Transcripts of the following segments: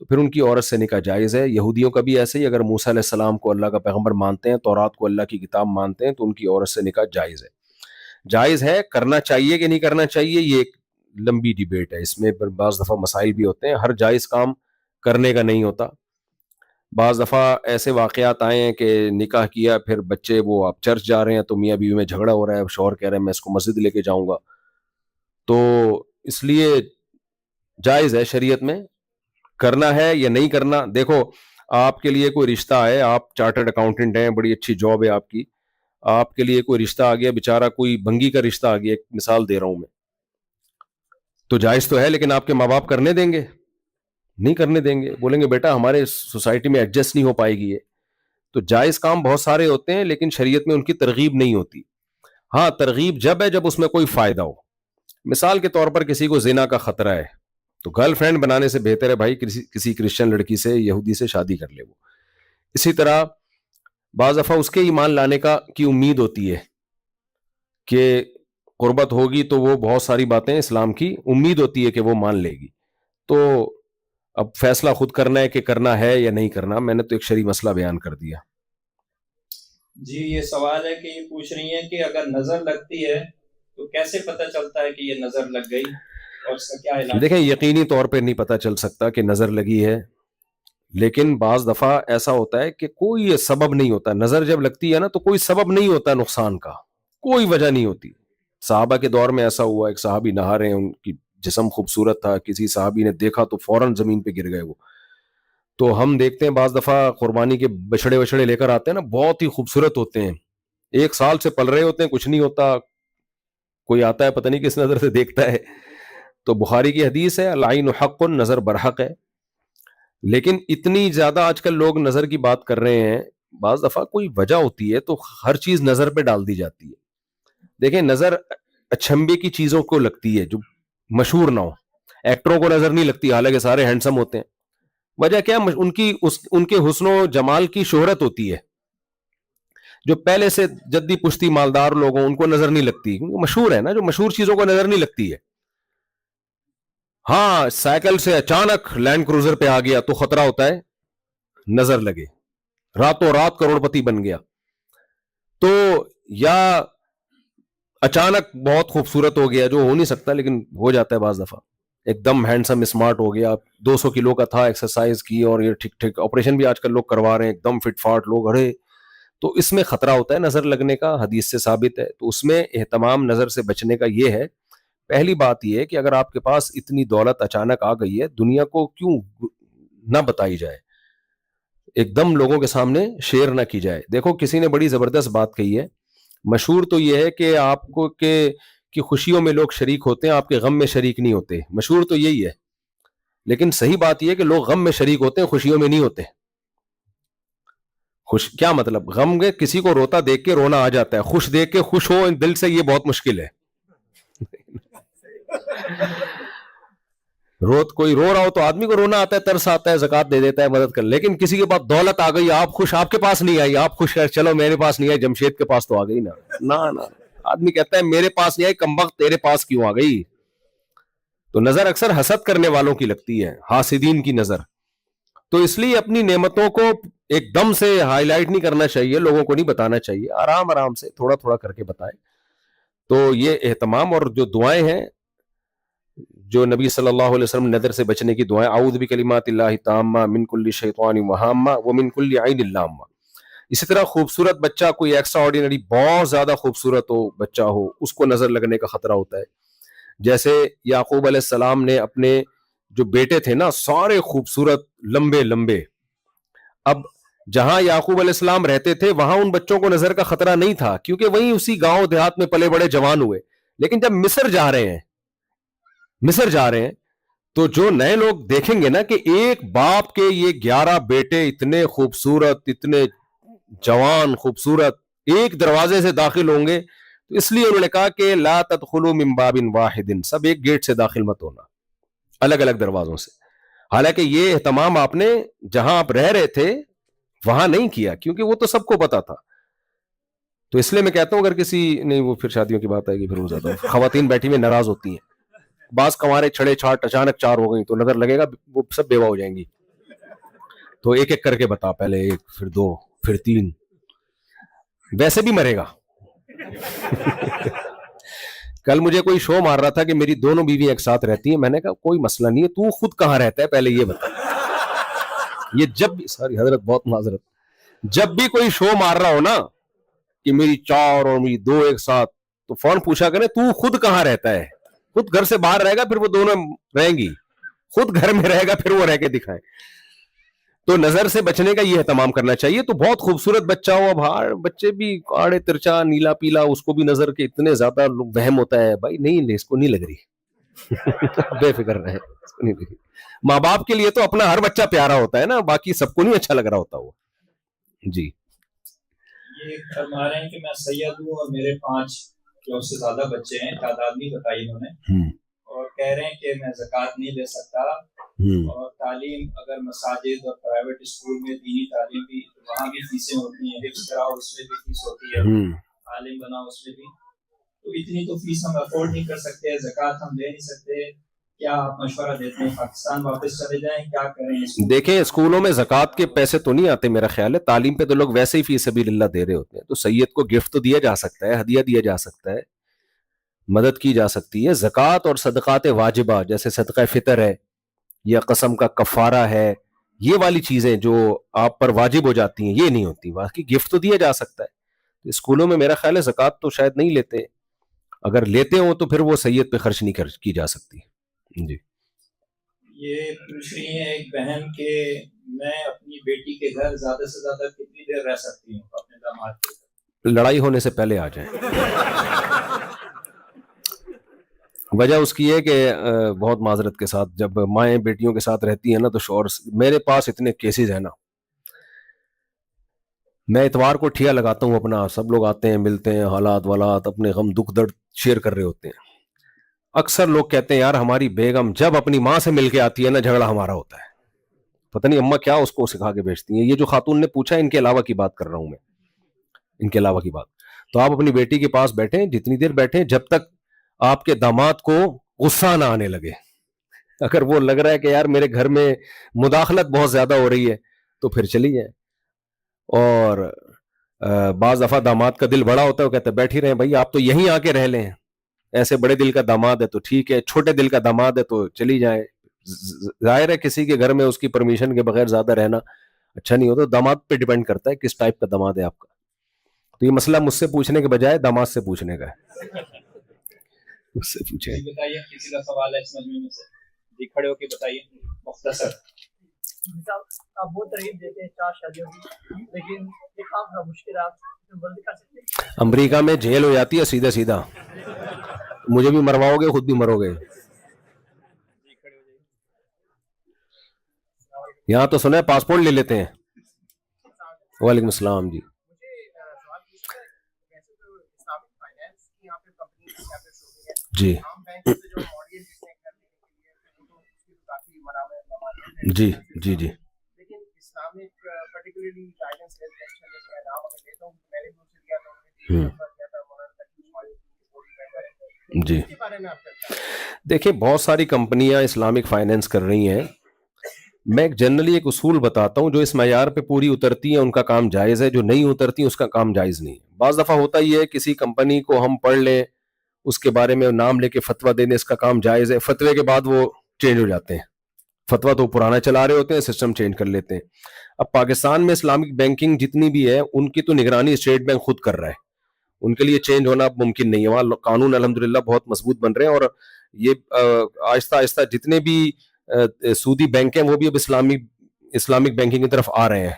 تو پھر ان کی عورت سے نکاح جائز ہے. یہودیوں کا بھی ایسے ہی, اگر موسیٰ علیہ السلام کو اللہ کا پیغمبر مانتے ہیں, تورات کو اللہ کی کتاب مانتے ہیں, تو ان کی عورت سے نکاح جائز ہے. جائز ہے, کرنا چاہیے کہ نہیں کرنا چاہیے یہ ایک لمبی ڈیبیٹ ہے, اس میں بعض دفعہ مسائل بھی ہوتے ہیں. ہر جائز کام کرنے کا نہیں ہوتا. بعض دفعہ ایسے واقعات آئے ہیں کہ نکاح کیا, پھر بچے وہ آپ چرچ جا رہے ہیں تو میاں بیوی میں جھگڑا ہو رہا ہے, شوہر کہہ رہے ہیں میں اس کو مسجد لے کے جاؤں گا. تو اس لیے جائز ہے شریعت میں, کرنا ہے یا نہیں کرنا. دیکھو آپ کے لیے کوئی رشتہ ہے, آپ چارٹرڈ اکاؤنٹنٹ ہیں, بڑی اچھی جاب ہے آپ کی, آپ کے لیے کوئی رشتہ آ گیا, بیچارہ کوئی بنگی کا رشتہ آ گیا, ایک مثال دے رہا ہوں میں, تو جائز تو ہے, لیکن آپ کے ماں باپ کرنے دیں گے؟ نہیں کرنے دیں گے, بولیں گے بیٹا ہمارے سوسائٹی میں ایڈجسٹ نہیں ہو پائے گی یہ. تو جائز کام بہت سارے ہوتے ہیں, لیکن شریعت میں ان کی ترغیب نہیں ہوتی. ہاں ترغیب جب ہے جب اس میں کوئی فائدہ ہو. مثال کے طور پر کسی کو زنا کا خطرہ ہے, تو گرل فرینڈ بنانے سے بہتر ہے بھائی کسی کرسچن لڑکی سے, یہودی سے شادی کر لے وہ. اسی طرح بعض دفعہ اس کے ایمان لانے کی امید ہوتی ہے کہ قربت ہوگی تو وہ بہت ساری باتیں اسلام کی امید ہوتی ہے کہ وہ مان لے گی. تو اب فیصلہ خود کرنا ہے کہ کرنا ہے یا نہیں کرنا. میں نے تو ایک شرعی مسئلہ بیان کر دیا. جی یہ سوال ہے کہ یہ پوچھ رہی ہیں کہ اگر نظر لگتی ہے تو کیسے پتہ چلتا ہے کہ یہ نظر لگ گئی, اور اس کا کیا علاج؟ دیکھیں یقینی طور پہ نہیں پتہ چل سکتا کہ نظر لگی ہے, لیکن بعض دفعہ ایسا ہوتا ہے کہ کوئی سبب نہیں ہوتا. نظر جب لگتی ہے نا تو کوئی سبب نہیں ہوتا نقصان کا, کوئی وجہ نہیں ہوتی. صحابہ کے دور میں ایسا ہوا, ایک صحابی نہا رہے ہیں, ان کی جسم خوبصورت تھا, کسی صحابی نے دیکھا تو فوراً زمین پہ گر گئے وہ. تو ہم دیکھتے ہیں بعض دفعہ قربانی کے بچڑے وچڑے لے کر آتے ہیں نا, بہت ہی خوبصورت ہوتے ہیں, 1 سال سے پل رہے ہوتے ہیں, کچھ نہیں ہوتا, کوئی آتا ہے پتہ نہیں کس نظر سے دیکھتا ہے. تو بخاری کی حدیث ہے العین حق, نظر برحق ہے. لیکن اتنی زیادہ آج کل لوگ نظر کی بات کر رہے ہیں, بعض دفعہ کوئی وجہ ہوتی ہے تو ہر چیز نظر پہ ڈال دی جاتی ہے. دیکھیں نظر اچھمبے کی چیزوں کو لگتی ہے جو مشہور نہ ہو. ایکٹروں کو نظر نہیں لگتی حالانکہ سارے ہینڈسم ہوتے ہیں. وجہ کیا؟ ان کے حسن و جمال کی شہرت ہوتی ہے. جو پہلے سے جدی پشتی مالدار لوگ ہیں ان کو نظر نہیں لگتی, کیونکہ مشہور ہے نا, جو مشہور چیزوں کو نظر نہیں لگتی ہے. ہاں سائیکل سے اچانک لینڈ کروزر پہ آ گیا تو خطرہ ہوتا ہے نظر لگے, راتوں رات کروڑ پتی بن گیا. تو یا اچانک بہت خوبصورت ہو گیا, جو ہو نہیں سکتا لیکن ہو جاتا ہے بعض دفعہ, ایک دم ہینڈسم اسمارٹ ہو گیا, 200 کلو کا تھا, ایکسرسائز کی اور یہ ٹھیک ٹھیک, آپریشن بھی آج کل لوگ کروا رہے ہیں, ایک دم فٹ فاٹ لوگ, ارے تو اس میں خطرہ ہوتا ہے نظر لگنے کا, حدیث سے ثابت ہے. تو اس میں اہتمام نظر سے بچنے کا یہ ہے, پہلی بات یہ ہے کہ اگر آپ کے پاس اتنی دولت اچانک آ گئی ہے, دنیا کو کیوں نہ بتائی جائے, ایک دم لوگوں کے سامنے شیئر نہ کی جائے. دیکھو کسی نے بڑی زبردست بات کہی ہے, مشہور تو یہ ہے کہ آپ کو کہ خوشیوں میں لوگ شریک ہوتے ہیں, آپ کے غم میں شریک نہیں ہوتے, مشہور تو یہی ہے. لیکن صحیح بات یہ ہے کہ لوگ غم میں شریک ہوتے ہیں, خوشیوں میں نہیں ہوتے. کیا مطلب؟ غم میں کسی کو روتا دیکھ کے رونا آ جاتا ہے, خوش دیکھ کے خوش ہو دل سے یہ بہت مشکل ہے. کوئی رو رہا ہو تو آدمی کو رونا آتا ہے, ترس آتا ہے, زکات دے دیتا ہے, مدد کر. لیکن کسی کے پاس دولت آ گئی, آپ خوش, آپ کے پاس نہیں آئی, آپ خوش ہے, چلو میرے پاس نہیں آئی, جمشید کے پاس تو آ گئی نا. آدمی کہتا ہے میرے پاس نہیں آئی, کمبخت تیرے پاس کیوں آ گئی. تو نظر اکثر حسد کرنے والوں کی لگتی ہے, حاسدین کی نظر. تو اس لیے اپنی نعمتوں کو ایک دم سے ہائی لائٹ نہیں کرنا چاہیے, لوگوں کو نہیں بتانا چاہیے, آرام آرام سے تھوڑا تھوڑا کر کے بتائیں. تو یہ اہتمام, اور جو دعائیں ہیں جو نبی صلی اللہ علیہ وسلم نظر سے بچنے کی دعائیں, اعوذ بکلمات اللہ التامہ من کل شیطان وہامہ ومن کل عین لامہ. اسی طرح خوبصورت بچہ, کوئی ایکسٹرا آرڈینری بہت زیادہ خوبصورت ہو بچہ ہو, اس کو نظر لگنے کا خطرہ ہوتا ہے. جیسے یعقوب علیہ السلام نے اپنے جو بیٹے تھے نا, سارے خوبصورت لمبے لمبے, اب جہاں یعقوب علیہ السلام رہتے تھے وہاں ان بچوں کو نظر کا خطرہ نہیں تھا, کیونکہ وہیں اسی گاؤں دیہات میں پلے بڑے جوان ہوئے. لیکن جب مصر جا رہے ہیں تو جو نئے لوگ دیکھیں گے نا کہ ایک باپ کے یہ 11 بیٹے اتنے خوبصورت, اتنے جوان خوبصورت, ایک دروازے سے داخل ہوں گے, تو اس لیے انہوں نے کہا کہ لا تدخلوا من باب واحد, سب ایک گیٹ سے داخل مت ہونا, الگ الگ دروازوں سے. حالانکہ یہ اہتمام آپ نے جہاں آپ رہ رہے تھے وہاں نہیں کیا, کیونکہ وہ تو سب کو پتا تھا. تو اس لیے میں کہتا ہوں اگر کسی نہیں, وہ پھر شادیوں کی بات آئے گی, پھر ہو جاتا ہے, خواتین بیٹھی میں ناراض ہوتی ہیں, بعض کنوارے چھڑے چھاٹ اچانک 4 ہو گئی تو نظر لگے گا وہ سب بیوہ ہو جائیں گی. تو ایک ایک کر کے بتا, پہلے ایک, پھر دو, پھر تین. ویسے بھی مرے گا. کل مجھے کوئی شو مار رہا تھا کہ میری دونوں بیوی ایک ساتھ رہتی ہیں. میں نے کہا کوئی مسئلہ نہیں ہے, تو خود کہاں رہتا ہے پہلے یہ بتا. یہ جب بھی, ساری حضرت بہت معذرت, جب بھی کوئی شو مار رہا ہو نا کہ میری 4 اور میری 2 ایک ساتھ, تو فون پوچھا کریں تو خود کہاں رہتا ہے. خود گھر سے باہر رہے گا پھر وہ دونوں رہیں گی, خود گھر میں رہے گا پھر وہ رہ کے دکھائیں. تو نظر سے بچنے کا یہ اہتمام کرنا چاہیے. تو بہت خوبصورت بچہ ہو, اب ہار بچے بھی آڑے ترچا نیلا پیلا, اس کو بھی نظر کے اتنے زیادہ وہم ہوتا ہے, بھائی نہیں اس کو نہیں لگ رہی. بے فکر رہے, اس کو نہیں لگ رہی. ماں باپ کے لیے تو اپنا ہر بچہ پیارا ہوتا ہے نا, باقی سب کو نہیں اچھا لگ رہا ہوتا وہ. جی یہ فرما رہے ہیں کہ میں سید ہوں اور میرے 5 یا اس سے زیادہ بچے ہیں, تعداد نہیں بتائی انہوں نے, اور کہہ رہے ہیں کہ میں زکوٰۃ نہیں دے سکتا, اور تعلیم اگر مساجد اور پرائیویٹ اسکول میں دینی تعلیم بھی, وہاں بھی فیسیں ہوتی ہیں, حفظ کراؤ اس میں بھی فیس ہوتی ہے, عالم بناؤ اس میں بھی, تو اتنی تو فیس ہم افورڈ نہیں کر سکتے, زکوٰۃ ہم دے نہیں سکتے. کیا آپ مشورہ دیتے ہیں, پاکستان واپس چلے جائیں, کیا کریں؟ دیکھیں اسکولوں میں زکوٰۃ کے پیسے تو نہیں آتے میرا خیال ہے, تعلیم پہ تو لوگ ویسے ہی فی سبیل اللہ دے رہے ہوتے ہیں. تو سید کو گفٹ تو دیا جا سکتا ہے, ہدیہ دیا جا سکتا ہے, مدد کی جا سکتی ہے. زکوٰۃ اور صدقات واجبہ جیسے صدقہ فطر ہے یا قسم کا کفارہ ہے, یہ والی چیزیں جو آپ پر واجب ہو جاتی ہیں یہ نہیں ہوتی. باقی گفٹ تو دیا جا سکتا ہے. اسکولوں میں میرا خیال ہے زکوٰۃ تو شاید نہیں لیتے, اگر لیتے ہوں تو پھر وہ سید پہ خرچ نہیں کی جا سکتی. جی یہ پوچھ رہی ہیں ایک بہن کہ میں اپنی بیٹی کے گھر زیادہ سے زیادہ کتنی دیر رہ سکتی ہوں اپنے داماد کے گھر؟ لڑائی ہونے سے پہلے آ جائیں. وجہ اس کی ہے کہ بہت معذرت کے ساتھ جب مائیں بیٹیوں کے ساتھ رہتی ہیں نا تو شوہر, میرے پاس اتنے کیسز ہیں نا, میں اتوار کو ٹھیا لگاتا ہوں اپنا, سب لوگ آتے ہیں ملتے ہیں, حالات والات اپنے غم دکھ درد شیئر کر رہے ہوتے ہیں. اکثر لوگ کہتے ہیں یار ہماری بیگم جب اپنی ماں سے مل کے آتی ہے نا جھگڑا ہمارا ہوتا ہے. پتہ نہیں اماں کیا اس کو سکھا کے بیچتی ہیں. یہ جو خاتون نے پوچھا ان کے علاوہ کی بات کر رہا ہوں میں, ان کے علاوہ کی بات. تو آپ اپنی بیٹی کے پاس بیٹھیں, جتنی دیر بیٹھیں جب تک آپ کے داماد کو غصہ نہ آنے لگے. اگر وہ لگ رہا ہے کہ یار میرے گھر میں مداخلت بہت زیادہ ہو رہی ہے تو پھر چلی جائیں. اور بعض دفعہ داماد کا دل بڑا ہوتا ہے, وہ کہتے ہیں بیٹھی رہیں بھائی, آپ تو یہیں آ کے رہ لیں, ایسے بڑے دل کا داماد ہے تو ٹھیک ہے, چھوٹے دل کا داماد ہے تو چلی جائیں. ظاہر ہے کسی کے گھر میں اس کی پرمیشن کے بغیر زیادہ رہنا اچھا نہیں ہوتا. داماد پہ ڈیپینڈ کرتا ہے کس ٹائپ کا داماد ہے آپ کا. تو یہ مسئلہ مجھ سے پوچھنے کے بجائے داماد سے پوچھنے کا ہے. مجھ سے پوچھیں. بتائیے کسی کا سوال ہے اس مجمع میں سے, جی کھڑے ہو کے بتائیے مختصر. آپ بہت ترغیب دیتے ہیں 4 شادیوں کی, لیکن ایک عام مشکلات بند کر سکتے ہیں. امریکہ میں جیل ہو جاتی ہے سیدھا سیدھا, مجھے بھی مرواؤ گے خود بھی مرو گے. یہاں تو سنا ہے پاسپورٹ لے لیتے ہیں. وعلیکم السلام. جی جی جی جی جی جی دیکھیں بہت ساری کمپنیاں اسلامک فائنینس کر رہی ہیں. میں جنرلی ایک اصول بتاتا ہوں, جو اس معیار پہ پوری اترتی ہیں ان کا کام جائز ہے, جو نہیں اترتی اس کا کام جائز نہیں. بعض دفعہ ہوتا ہی ہے کسی کمپنی کو ہم پڑھ لیں, اس کے بارے میں نام لے کے فتویٰ دینے, اس کا کام جائز ہے, فتوے کے بعد وہ چینج ہو جاتے ہیں. فتویٰ تو پرانا چلا رہے ہوتے ہیں, سسٹم چینج کر لیتے ہیں. اب پاکستان میں اسلامک بینکنگ جتنی بھی ہے ان کی تو نگرانی اسٹیٹ بینک خود کر رہا ہے, ان کے لیے چینج ہونا ممکن نہیں ہے. وہاں قانون الحمدللہ بہت مضبوط بن رہے ہیں, اور یہ آہستہ آہستہ جتنے بھی سودی بینک ہیں وہ بھی اب اسلامک بینکنگ کی طرف آ رہے ہیں.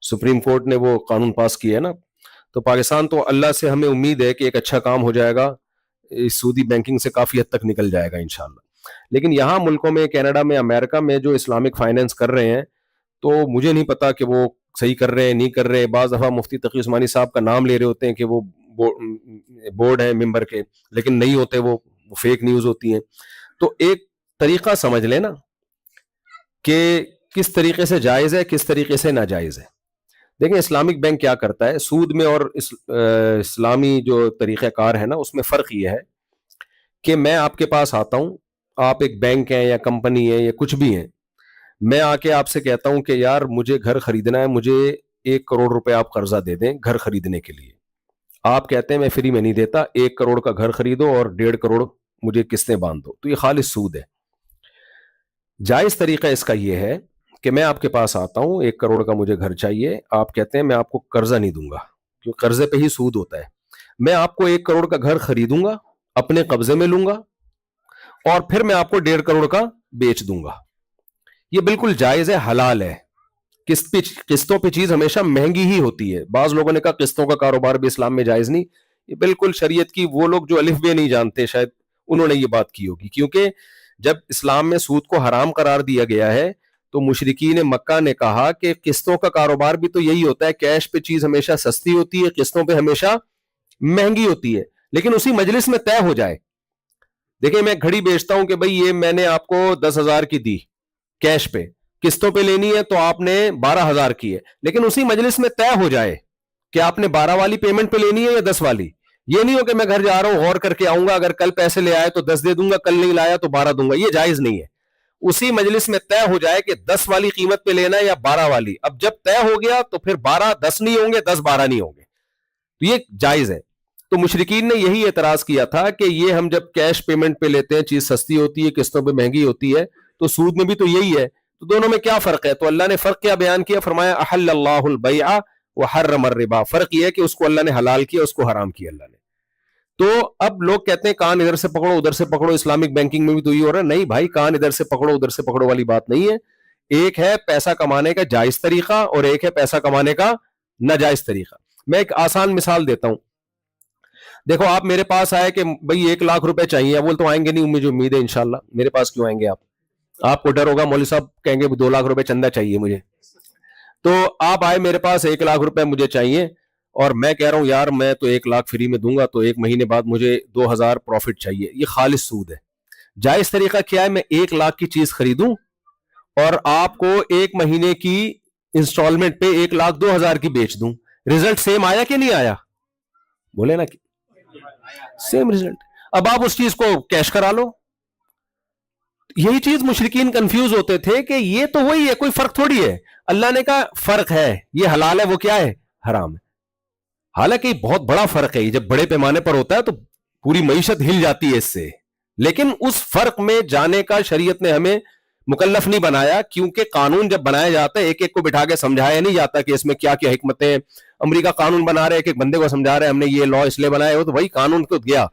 سپریم کورٹ نے وہ قانون پاس کیا ہے نا. تو پاکستان تو اللہ سے ہمیں امید ہے کہ ایک اچھا کام ہو جائے گا, اس سودی بینکنگ سے کافی حد تک نکل جائے گا انشاءاللہ. لیکن یہاں ملکوں میں, کینیڈا میں, امریکہ میں جو اسلامک فائنینس کر رہے ہیں تو مجھے نہیں پتا کہ وہ صحیح کر رہے ہیں نہیں کر رہے. بعض دفعہ مفتی تقی عثمانی صاحب کا نام لے رہے ہوتے ہیں کہ وہ بورڈ ہیں ممبر کے, لیکن نہیں ہوتے, وہ فیک نیوز ہوتی ہیں. تو ایک طریقہ سمجھ لیں نا کہ کس طریقے سے جائز ہے کس طریقے سے ناجائز ہے. دیکھیں اسلامک بینک کیا کرتا ہے سود میں, اور اسلامی جو طریقہ کار ہے نا اس میں فرق یہ ہے کہ میں آپ کے پاس آتا ہوں, آپ ایک بینک ہیں یا کمپنی ہے یا کچھ بھی ہیں, میں آ کے آپ سے کہتا ہوں کہ یار مجھے گھر خریدنا ہے, مجھے 1 کروڑ روپے آپ قرضہ دے دیں گھر خریدنے کے لیے. آپ کہتے ہیں میں فری میں نہیں دیتا, 1 کروڑ کا گھر خریدو اور 1.5 کروڑ مجھے قسطیں باندھ دو. تو یہ خالص سود ہے. جائز طریقہ اس کا یہ ہے کہ میں آپ کے پاس آتا ہوں, 1 کروڑ کا مجھے گھر چاہیے, آپ کہتے ہیں میں آپ کو قرضہ نہیں دوں گا کیونکہ قرضے پہ ہی سود ہوتا ہے. میں آپ کو 1 کروڑ کا گھر خریدوں گا, اپنے قبضے میں لوں گا, اور پھر میں آپ کو 1.5 کروڑ کا بیچ دوں گا. یہ بالکل جائز ہے, حلال ہے. قسطوں پہ چیز ہمیشہ مہنگی ہی ہوتی ہے. بعض لوگوں نے کہا قسطوں کا کاروبار بھی اسلام میں جائز نہیں. یہ بالکل شریعت کی, وہ لوگ جو الف بے نہیں جانتے شاید انہوں نے یہ بات کی ہوگی, کیونکہ جب اسلام میں سود کو حرام قرار دیا گیا ہے تو مشرکین مکہ نے کہا کہ قسطوں کا کاروبار بھی تو یہی ہوتا ہے, کیش پہ چیز ہمیشہ سستی ہوتی ہے, قسطوں پہ ہمیشہ مہنگی ہوتی ہے. لیکن اسی مجلس میں طے ہو جائے, دیکھیں میں گھڑی بیچتا ہوں کہ بھئی یہ میں نے آپ کو 10,000 کی دی کیش پہ, قسطوں پہ لینی ہے تو آپ نے 12,000 کی ہے, لیکن اسی مجلس میں طے ہو جائے کہ آپ نے 12 والی پیمنٹ پہ لینی ہے یا 10 والی. یہ نہیں ہو کہ میں گھر جا رہا ہوں غور کر کے آؤں گا, اگر کل پیسے لے آئے تو 10 دے دوں گا, کل نہیں لایا تو 12 دوں گا. یہ جائز نہیں ہے. اسی مجلس میں طے ہو جائے کہ 10 والی قیمت پہ لینا ہے یا 12 والی. اب جب طے ہو گیا تو پھر 12 10 نہیں ہوں گے, 10 12 نہیں ہوں گے. تو یہ جائز ہے. تو مشرکین نے یہی اعتراض کیا تھا کہ یہ ہم جب کیش پیمنٹ پہ لیتے ہیں چیز سستی ہوتی ہے, قسطوں پہ مہنگی ہوتی ہے, تو سود میں بھی تو یہی ہے, تو دونوں میں کیا فرق ہے؟ تو اللہ نے فرق کیا بیان کیا, فرمایا احل اللہ البیع وحرم الربا. فرق یہ ہے کہ اس کو اللہ نے حلال کیا, اس کو حرام کیا اللہ نے. تو اب لوگ کہتے ہیں کان ادھر سے پکڑو ادھر سے پکڑو, اسلامک بینکنگ میں بھی تو یہ ہو رہا ہے. نہیں بھائی, کان ادھر سے پکڑو ادھر سے پکڑو والی بات نہیں ہے. ایک ہے پیسہ کمانے کا جائز طریقہ اور ایک ہے پیسہ کمانے کا ناجائز طریقہ. میں ایک آسان مثال دیتا ہوں. دیکھو آپ میرے پاس آئے کہ بھئی 1 لاکھ روپے چاہیے, بول تو آئیں گے نہیں, مجھے امید ہے انشاءاللہ. میرے پاس کیوں آئیں گے آپ کو ڈر ہوگا مولوی صاحب کہیں گے 2 لاکھ روپے چندہ چاہیے مجھے. تو آپ آئے میرے پاس 1 لاکھ روپے مجھے چاہیے, اور میں کہہ رہا ہوں یار میں تو 1 لاکھ فری میں دوں گا, تو 1 مہینے بعد مجھے 2,000 پروفٹ چاہیے. یہ خالص سود ہے. جائز طریقہ کیا ہے؟ میں 1 لاکھ کی چیز خریدوں اور آپ کو 1 مہینے کی انسٹالمنٹ پہ 1,02,000 کی بیچ دوں. رزلٹ سیم آیا کہ نہیں آیا؟ بولے نا, سیم رزلٹ. اب آپ اس چیز کو کیش کرا لو. یہی چیز مشرکین کنفیوز ہوتے تھے کہ یہ تو وہی ہے, کوئی فرق تھوڑی ہے. اللہ نے کہا فرق ہے, یہ حلال ہے وہ کیا ہے؟ حرام ہے. حالانکہ بہت بڑا فرق ہے, یہ جب بڑے پیمانے پر ہوتا ہے تو پوری معیشت ہل جاتی ہے اس سے, لیکن اس فرق میں جانے کا شریعت نے ہمیں مکلف نہیں بنایا, کیونکہ قانون جب بنایا جاتا ہے ایک ایک کو بٹھا کے سمجھایا نہیں جاتا کہ اس میں کیا کیا حکمتیں. امریکہ قانون بنا رہے, ایک ایک بندے کو سمجھا رہے ہم نے یہ لا اس لیے بنایا ہو, تو وہی قانون کو گیا,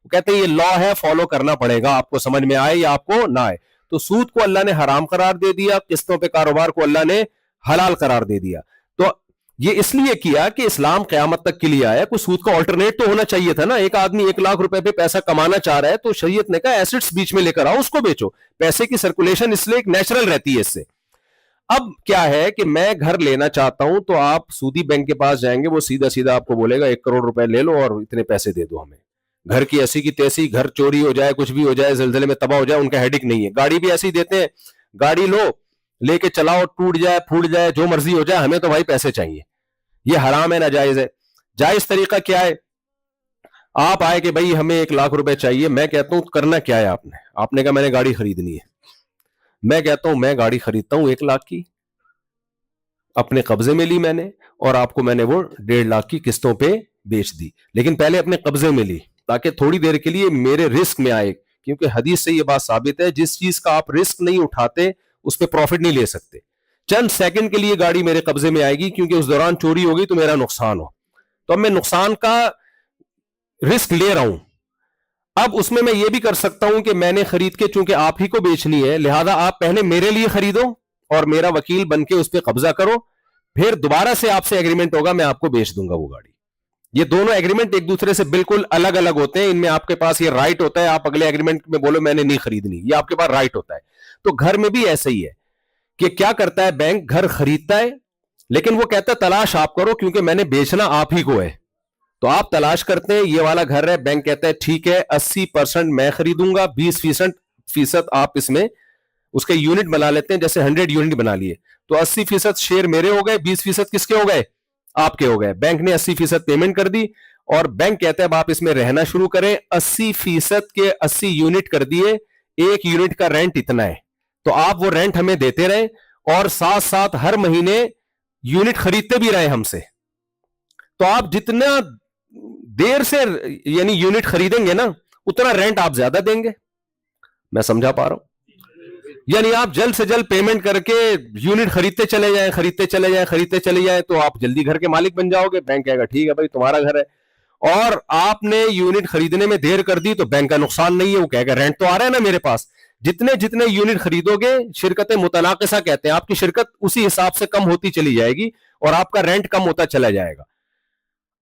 وہ کہتے ہیں یہ لا ہے فالو کرنا پڑے گا, آپ کو سمجھ میں آئے یا آپ کو نہ آئے. تو سود کو اللہ نے حرام قرار دے دیا, قسطوں پہ کاروبار کو اللہ نے حلال قرار دے دیا. تو یہ اس لیے کیا کہ اسلام قیامت تک کے لیے آیا, کوئی سود کا آلٹرنیٹ تو ہونا چاہیے تھا نا. ایک آدمی 1 لاکھ روپے پہ پیسہ کمانا چاہ رہا ہے تو شریعت نے کہا ایسٹس بیچ میں لے کر آؤ, اس کو بیچو. پیسے کی سرکولیشن اس لیے ایک نیچرل رہتی ہے اس سے. اب کیا ہے کہ میں گھر لینا چاہتا ہوں تو آپ سودی بینک کے پاس جائیں گے, وہ سیدھا سیدھا آپ کو بولے گا 1 کروڑ روپے لے لو اور اتنے پیسے دے دو ہمیں. گھر کی ایسی کی تیسی, گھر چوری ہو جائے, کچھ بھی ہو جائے, زلزلے میں تباہ ہو جائے, ان کا ہیڈک نہیں ہے. گاڑی بھی ایسی دیتے ہیں, گاڑی لو لے کے چلاؤ, ٹوٹ جائے پھوٹ جائے جو مرضی ہو جائے, ہمیں تو بھائی پیسے چاہیے. یہ حرام ہے ناجائز ہے. جائز طریقہ کیا ہے؟ آپ آئے کہ بھائی ہمیں 1 لاکھ روپے چاہیے, میں کہتا ہوں کرنا کیا ہے آپ نے کہا میں نے گاڑی خریدنی ہے. میں کہتا ہوں میں گاڑی خریدتا ہوں 1 لاکھ کی, اپنے قبضے میں لی میں نے, اور آپ کو میں نے وہ 1.5 لاکھ کی قسطوں پہ بیچ دی. لیکن پہلے اپنے قبضے میں لی تاکہ تھوڑی دیر کے لیے میرے رسک میں آئے, کیونکہ حدیث سے یہ بات ثابت ہے جس چیز کا آپ رسک نہیں اٹھاتے اس پہ پروفٹ نہیں لے سکتے. چند سیکنڈ کے لیے گاڑی میرے قبضے میں آئے گی, کیونکہ اس دوران چوری ہوگی تو میرا نقصان ہو, تو اب میں نقصان کا رسک لے رہا ہوں. اب اس میں یہ بھی کر سکتا ہوں کہ میں نے خرید کے, چونکہ آپ ہی کو بیچنی ہے, لہذا آپ پہلے میرے لیے خریدو اور میرا وکیل بن کے اس پہ قبضہ کرو, پھر دوبارہ سے آپ سے ایگریمنٹ ہوگا میں آپ کو بیچ دوں گا وہ گاڑی. یہ دونوں ایگریمنٹ ایک دوسرے سے بالکل الگ الگ ہوتے ہیں. ان میں آپ کے پاس یہ رائٹ ہوتا ہے, آپ اگلے ایگریمنٹ میں بولو میں نے نہیں خریدنی, یہ آپ کے پاس رائٹ ہوتا ہے. تو گھر میں بھی ایسے ہی ہے کہ کیا کرتا ہے بینک, گھر خریدتا ہے لیکن وہ کہتا ہے تلاش آپ کرو کیونکہ میں نے بیچنا آپ ہی کو ہے. تو آپ تلاش کرتے ہیں یہ والا گھر ہے, بینک کہتا ہے ٹھیک ہے 80% میں خریدوں گا, 20% آپ اس میں اس کے یونٹ بنا لیتے ہیں, جیسے 100 یونٹ بنا لیے تو 80% شیئر میرے ہو گئے, 20% کس کے ہو گئے؟ آپ کے ہو گئے. بینک نے 80% پیمنٹ کر دی اور بینک کہتا ہے اب آپ اس میں رہنا شروع کریں. 80% کے 80 یونٹ کر دیے, 1 یونٹ کا رینٹ اتنا ہے, تو آپ وہ رینٹ ہمیں دیتے رہے اور ساتھ ساتھ ہر مہینے یونٹ خریدتے بھی رہے ہم سے. تو آپ جتنا دیر سے یعنی یونٹ خریدیں گے نا اتنا رینٹ آپ زیادہ دیں گے. میں سمجھا پا رہا ہوں؟ یعنی آپ جلد سے جلد پیمنٹ کر کے یونٹ خریدتے چلے جائیں خریدتے چلے جائیں خریدتے چلے جائیں تو آپ جلدی گھر کے مالک بن جاؤ گے. بینک کہے گا ٹھیک ہے بھائی تمہارا گھر ہے. اور آپ نے یونٹ خریدنے میں دیر کر دی تو بینک کا نقصان نہیں ہے, وہ کہے گا رینٹ تو آ رہا ہے نا میرے پاس. جتنے جتنے یونٹ خریدو گے شرکت متناقصہ کہتے ہیں, آپ کی شرکت اسی حساب سے کم ہوتی چلی جائے گی اور آپ کا رینٹ کم ہوتا چلا جائے گا.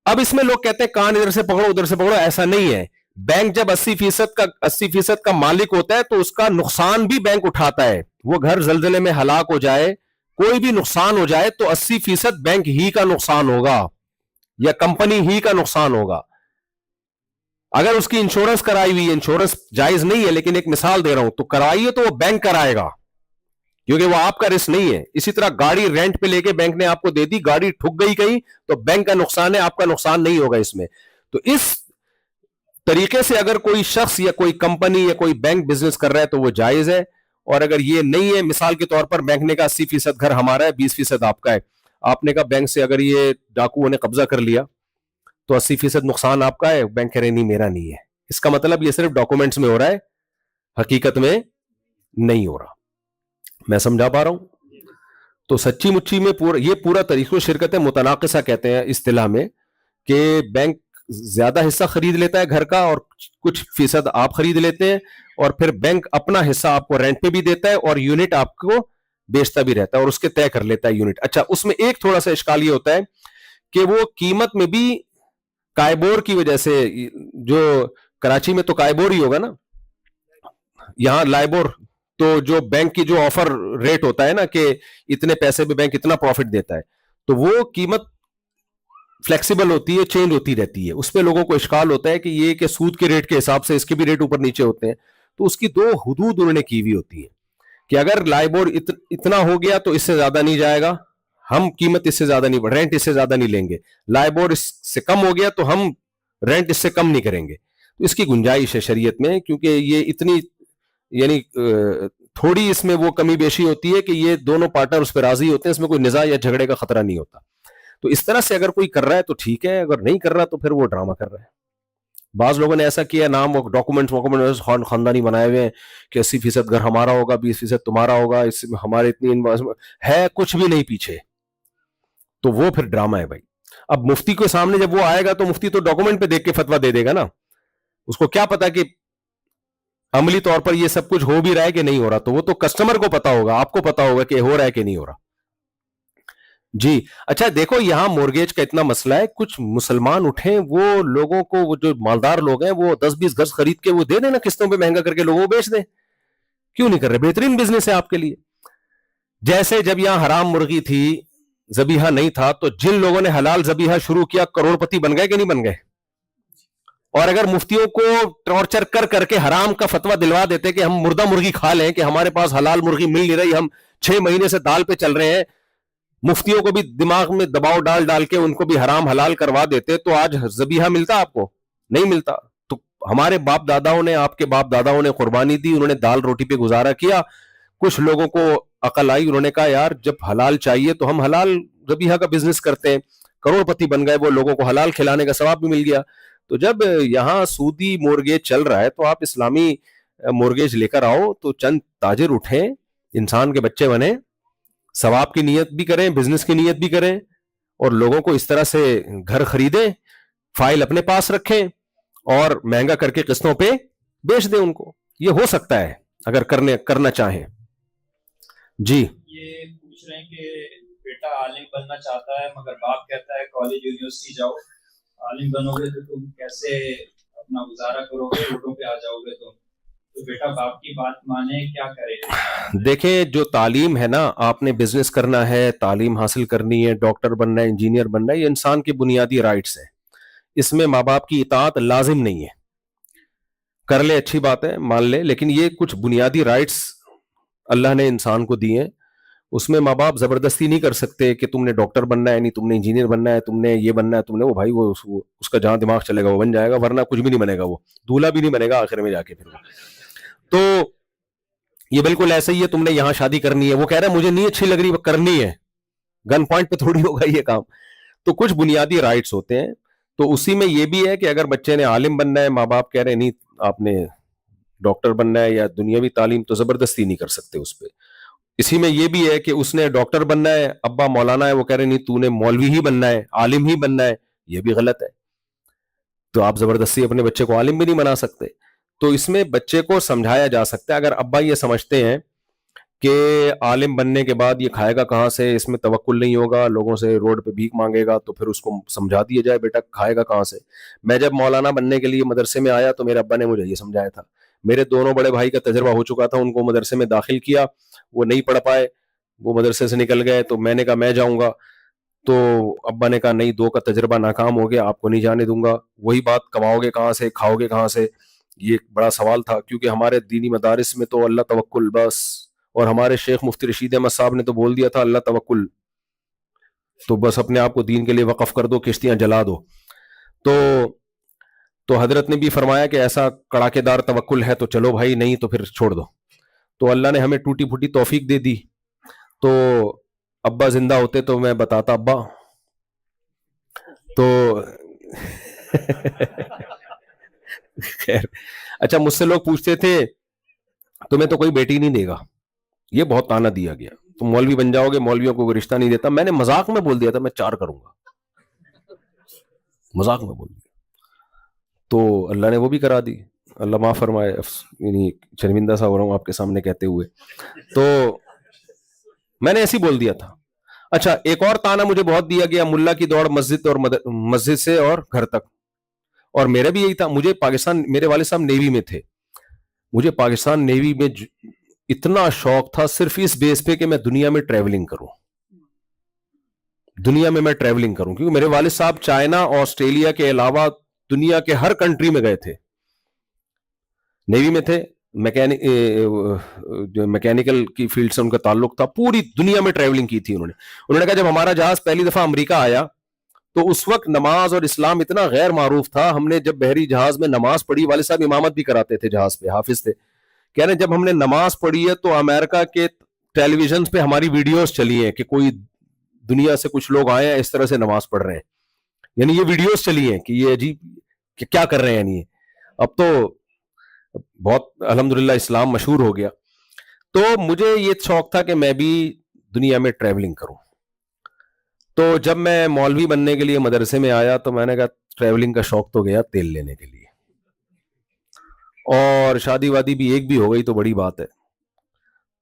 اب اس میں لوگ کہتے ہیں کان ادھر سے پکڑو ادھر سے پکڑو, ایسا نہیں ہے. بینک جب 80% کا مالک ہوتا ہے تو اس کا نقصان بھی بینک اٹھاتا ہے. وہ گھر زلزلے میں ہلاک ہو جائے, کوئی بھی نقصان ہو جائے تو 80% بینک ہی کا نقصان ہوگا یا کمپنی ہی کا نقصان ہوگا. اگر اس کی انشورنس کرائی ہوئی ہے, انشورنس جائز نہیں ہے لیکن ایک مثال دے رہا ہوں, تو کرائیے تو وہ بینک کرائے گا کیونکہ وہ آپ کا رسک نہیں ہے. اسی طرح گاڑی رینٹ پہ لے کے بینک نے آپ کو دے دی, گاڑی ٹھک گئی کہیں تو بینک کا نقصان ہے, آپ کا نقصان نہیں ہوگا اس میں. تو اس طریقے سے اگر کوئی شخص یا کوئی کمپنی یا کوئی بینک بزنس کر رہا ہے تو وہ جائز ہے. اور اگر یہ نہیں ہے, مثال کے طور پر بینک نے کہا 80% گھر ہمارا ہے 20% آپ کا ہے, آپ نے کہا بینک سے اگر یہ ڈاکوؤں نے قبضہ کر لیا تو 80% نقصان آپ کا ہے, بینک کہہ رہے نہیں میرا نہیں ہے. اس کا مطلب یہ صرف ڈاکومنٹس میں ہو رہا ہے, حقیقت میں نہیں ہو رہا. میں سمجھا پا رہا ہوں؟ تو سچی مچی میں یہ پورا طریقہ شرکت متناقصہ کہتے ہیں اصطلاح میں, کہ بینک زیادہ حصہ خرید لیتا ہے گھر کا اور کچھ فیصد آپ خرید لیتے ہیں, اور پھر بینک اپنا حصہ آپ کو رینٹ پہ بھی دیتا ہے اور یونٹ آپ کو بیچتا بھی رہتا ہے اور اس کے طے کر لیتا ہے یونٹ. اچھا, اس میں ایک تھوڑا سا اشکال یہ ہوتا ہے کہ وہ قیمت میں بھی کائبور کی وجہ سے, جو کراچی میں تو کائبور ہی ہوگا نا, یہاں لائبور, تو جو بینک کی جو آفر ریٹ ہوتا ہے نا کہ اتنے پیسے میں بینک اتنا پروفٹ دیتا ہے, تو وہ قیمت فلیکسیبل ہوتی ہے, چینج ہوتی رہتی ہے. اس پہ لوگوں کو اشکال ہوتا ہے کہ یہ کہ سود کے ریٹ کے حساب سے اس کے بھی ریٹ اوپر نیچے ہوتے ہیں. تو اس کی دو حدود انہوں نے کی ہوئی ہوتی ہے کہ اگر لائبور اتنا ہو گیا تو اس سے زیادہ نہیں جائے گا, ہم قیمت اس سے زیادہ نہیں, رینٹ اس سے زیادہ نہیں لیں گے. لائبور اس سے کم ہو گیا تو ہم رینٹ اس سے کم نہیں کریں گے. تو اس کی گنجائش ہے شریعت میں, کیونکہ یہ اتنی یعنی تھوڑی اس میں وہ کمی بیشی ہوتی ہے کہ یہ دونوں پارٹنر اس پہ راضی ہوتے ہیں, اس میں کوئی نزاع یا جھگڑے کا خطرہ نہیں ہوتا. تو اس طرح سے اگر کوئی کر رہا ہے تو ٹھیک ہے, اگر نہیں کر رہا تو پھر وہ ڈرامہ کر رہا ہے. بعض لوگوں نے ایسا کیا, نام ڈاکومنٹ خاندانی بنائے ہوئے ہیں کہ 80% گھر ہمارا ہوگا 20% تمہارا ہوگا, اس میں ہمارے اتنی ہے, کچھ بھی نہیں پیچھے. تو وہ پھر ڈرامہ ہے بھائی. اب مفتی کے سامنے جب وہ آئے گا تو مفتی تو ڈاکومنٹ پہ دیکھ کے فتویٰ دے دے گا نا, اس کو کیا پتا کہ عملی طور پر یہ سب کچھ ہو بھی رہا ہے کہ نہیں ہو رہا. تو وہ تو کسٹمر کو پتا ہوگا, آپ کو پتا ہوگا کہ ہو رہا ہے کہ نہیں ہو رہا. جی اچھا, دیکھو یہاں مورگیج کا اتنا مسئلہ ہے, کچھ مسلمان اٹھیں, وہ لوگوں کو, وہ جو مالدار لوگ ہیں وہ 10-20 گز خرید کے وہ دے دیں نا قسطوں پہ مہنگا کر کے, لوگوں کو بیچ دیں. کیوں نہیں کر رہے؟ بہترین بزنس ہے آپ کے لیے. جیسے جب یہاں حرام مرغی تھی, ذبیحہ نہیں تھا, تو جن لوگوں نے حلال ذبیحہ شروع کیا کروڑ پتی بن گئے کہ نہیں بن گئے؟ اور اگر مفتیوں کو ٹارچر کر کر کے حرام کا فتویٰ دلوا دیتے کہ ہم مردہ مرغی کھا لیں, کہ ہمارے پاس حلال مرغی مل نہیں رہی, ہم 6 مہینے سے دال پہ چل رہے ہیں, مفتیوں کو بھی دماغ میں دباؤ ڈال کے ان کو بھی حرام حلال کروا دیتے, تو آج ذبیحہ ملتا آپ کو؟ نہیں ملتا. تو ہمارے باپ داداؤں نے, آپ کے باپ داداؤں نے قربانی دی, انہوں نے دال روٹی پہ گزارا کیا. کچھ لوگوں کو عقل آئی, انہوں نے کہا یار جب حلال چاہیے تو ہم حلال ذبیحہ کا بزنس کرتے ہیں, کروڑ پتی بن گئے, وہ لوگوں کو حلال کھلانے کا ثواب بھی مل گیا. تو جب یہاں سودی مورگیج چل رہا ہے تو آپ اسلامی مورگیج لے کر آؤ, تو چند تاجر اٹھیں, انسان کے بچے بنے, ثواب کی نیت بھی کریں, بزنس کی نیت بھی کریں, اور لوگوں کو اس طرح سے گھر خریدیں, فائل اپنے پاس رکھیں اور مہنگا کر کے قسطوں پہ بیچ دیں ان کو. یہ ہو سکتا ہے اگر کرنا چاہیں. جی یہ پوچھ رہے ہیں کہ بیٹا عالم بننا چاہتا ہے مگر باپ کہتا ہے کالج یونیورسٹی جاؤ, عالم بنو گے تو تم کیسے اپنا گزارا کرو گے, روڈوں پہ آ جاؤ گے تو بیٹا باپ کی بات مانے, کیا کرے؟ دیکھیں جو تعلیم ہے نا, آپ نے بزنس کرنا ہے, تعلیم حاصل کرنی ہے, ڈاکٹر بننا ہے, انجینئر بننا ہے, یہ انسان کی بنیادی رائٹس ہیں. اس میں ماں باپ کی اطاعت لازم نہیں ہے, کر لے اچھی بات ہے, مان لے, لیکن یہ کچھ بنیادی رائٹس اللہ نے انسان کو دیے ہیں, اس میں ماں باپ زبردستی نہیں کر سکتے کہ تم نے ڈاکٹر بننا ہے, نہیں تم نے انجینئر بننا ہے, تم نے یہ بننا ہے, تم نے وہ, بھائی وہ اس کا جہاں دماغ چلے گا وہ بن جائے گا, ورنہ کچھ بھی نہیں بنے گا, وہ دولہا بھی نہیں بنے گا آخر میں جا کے. پھر تو یہ بالکل ایسے ہی ہے, تم نے یہاں شادی کرنی ہے, وہ کہہ رہا ہے مجھے نہیں اچھی لگ رہی, وہ کرنی ہے, گن پوائنٹ پہ تھوڑی ہوگا یہ کام. تو کچھ بنیادی رائٹس ہوتے ہیں. تو اسی میں یہ بھی ہے کہ اگر بچے نے عالم بننا ہے, ماں باپ کہہ رہے ہیں نہیں آپ نے ڈاکٹر بننا ہے یا دنیاوی تعلیم, تو زبردستی نہیں کر سکتے اس پہ. اسی میں یہ بھی ہے کہ اس نے ڈاکٹر بننا ہے, ابا مولانا ہے, وہ کہہ رہے ہیں نہیں تو نے مولوی ہی بننا ہے, عالم ہی بننا ہے, یہ بھی غلط ہے. تو آپ زبردستی اپنے بچے کو عالم بھی نہیں بنا سکتے. تو اس میں بچے کو سمجھایا جا سکتا ہے. اگر ابا یہ سمجھتے ہیں کہ عالم بننے کے بعد یہ کھائے گا کہاں سے, اس میں توکل نہیں ہوگا, لوگوں سے روڈ پہ بھیک مانگے گا, تو پھر اس کو سمجھا دیا جائے بیٹا کھائے گا کہاں سے. میں جب مولانا بننے کے لیے مدرسے میں آیا تو میرے ابا نے مجھے یہ سمجھایا تھا. میرے دونوں بڑے بھائی کا تجربہ ہو چکا تھا, ان کو مدرسے میں داخل کیا, وہ نہیں پڑھ پائے, وہ مدرسے سے نکل گئے, تو میں نے کہا میں جاؤں گا. تو ابا نے کہا نہیں, 2 کا تجربہ ناکام ہو گیا, آپ کو نہیں جانے دوں گا. وہی بات, کماؤ گے کہاں سے, کھاؤ گے کہاں سے, یہ ایک بڑا سوال تھا. کیونکہ ہمارے دینی مدارس میں تو اللہ توکل بس, اور ہمارے شیخ مفتی رشید احمد صاحب نے تو بول دیا تھا اللہ توکل, تو بس اپنے آپ کو دین کے لیے وقف کر دو, کشتیاں جلا دو. تو حضرت نے بھی فرمایا کہ ایسا کڑاکے دار توکل ہے تو چلو بھائی, نہیں تو پھر چھوڑ دو. تو اللہ نے ہمیں ٹوٹی پھوٹی توفیق دے دی. تو ابا زندہ ہوتے تو میں بتاتا ابا, تو خیر. اچھا, مجھ سے لوگ پوچھتے تھے تمہیں تو کوئی بیٹی نہیں دے گا, یہ بہت تانا دیا گیا, تم مولوی بن جاؤ گے, مولویوں کو کوئی رشتہ نہیں دیتا. میں نے مذاق میں بول دیا تھا میں 4 کروں گا, مذاق میں بول دیا. تو اللہ نے وہ بھی کرا دی, اللہ معاف فرمائے, یعنی شرمندہ سا ہو رہا ہوں آپ کے سامنے کہتے ہوئے. تو میں نے ایسے بول دیا تھا. اچھا, ایک اور تانا مجھے بہت دیا گیا, ملا کی دوڑ مسجد سے اور گھر تک. اور میرا بھی یہی تھا. مجھے پاکستان, میرے والد صاحب نیوی میں تھے, مجھے پاکستان نیوی میں اتنا شوق تھا صرف اس بیس پہ کہ میں دنیا میں ٹریولنگ کروں, کیونکہ میرے والد صاحب چائنا, آسٹریلیا کے علاوہ دنیا کے ہر کنٹری میں گئے تھے, نیوی میں تھے, میکینیکل کی فیلڈ سے ان کا تعلق تھا, پوری دنیا میں ٹریولنگ کی تھی انہوں نے کہا جب ہمارا جہاز پہلی دفعہ امریکہ آیا تو اس وقت نماز اور اسلام اتنا غیر معروف تھا. ہم نے جب بحری جہاز میں نماز پڑھی, والد صاحب امامت بھی کراتے تھے جہاز پہ, حافظ تھے, کہہ رہے جب ہم نے نماز پڑھی ہے تو امریکہ کے ٹیلی ویژن پہ ہماری ویڈیوز چلی ہیں کہ کوئی دنیا سے کچھ لوگ آئے ہیں اس طرح سے نماز پڑھ رہے ہیں, یعنی یہ ویڈیوز چلی ہیں کہ یہ عجیب کہ کیا کر رہے ہیں. یعنی اب تو بہت الحمدللہ اسلام مشہور ہو گیا. تو مجھے یہ شوق تھا کہ میں بھی دنیا میں ٹریولنگ کروں. تو جب میں مولوی بننے کے لیے مدرسے میں آیا تو میں نے کہا ٹریولنگ کا شوق تو گیا تیل لینے کے لیے, اور شادی وادی بھی ایک بھی ہو گئی تو بڑی بات ہے.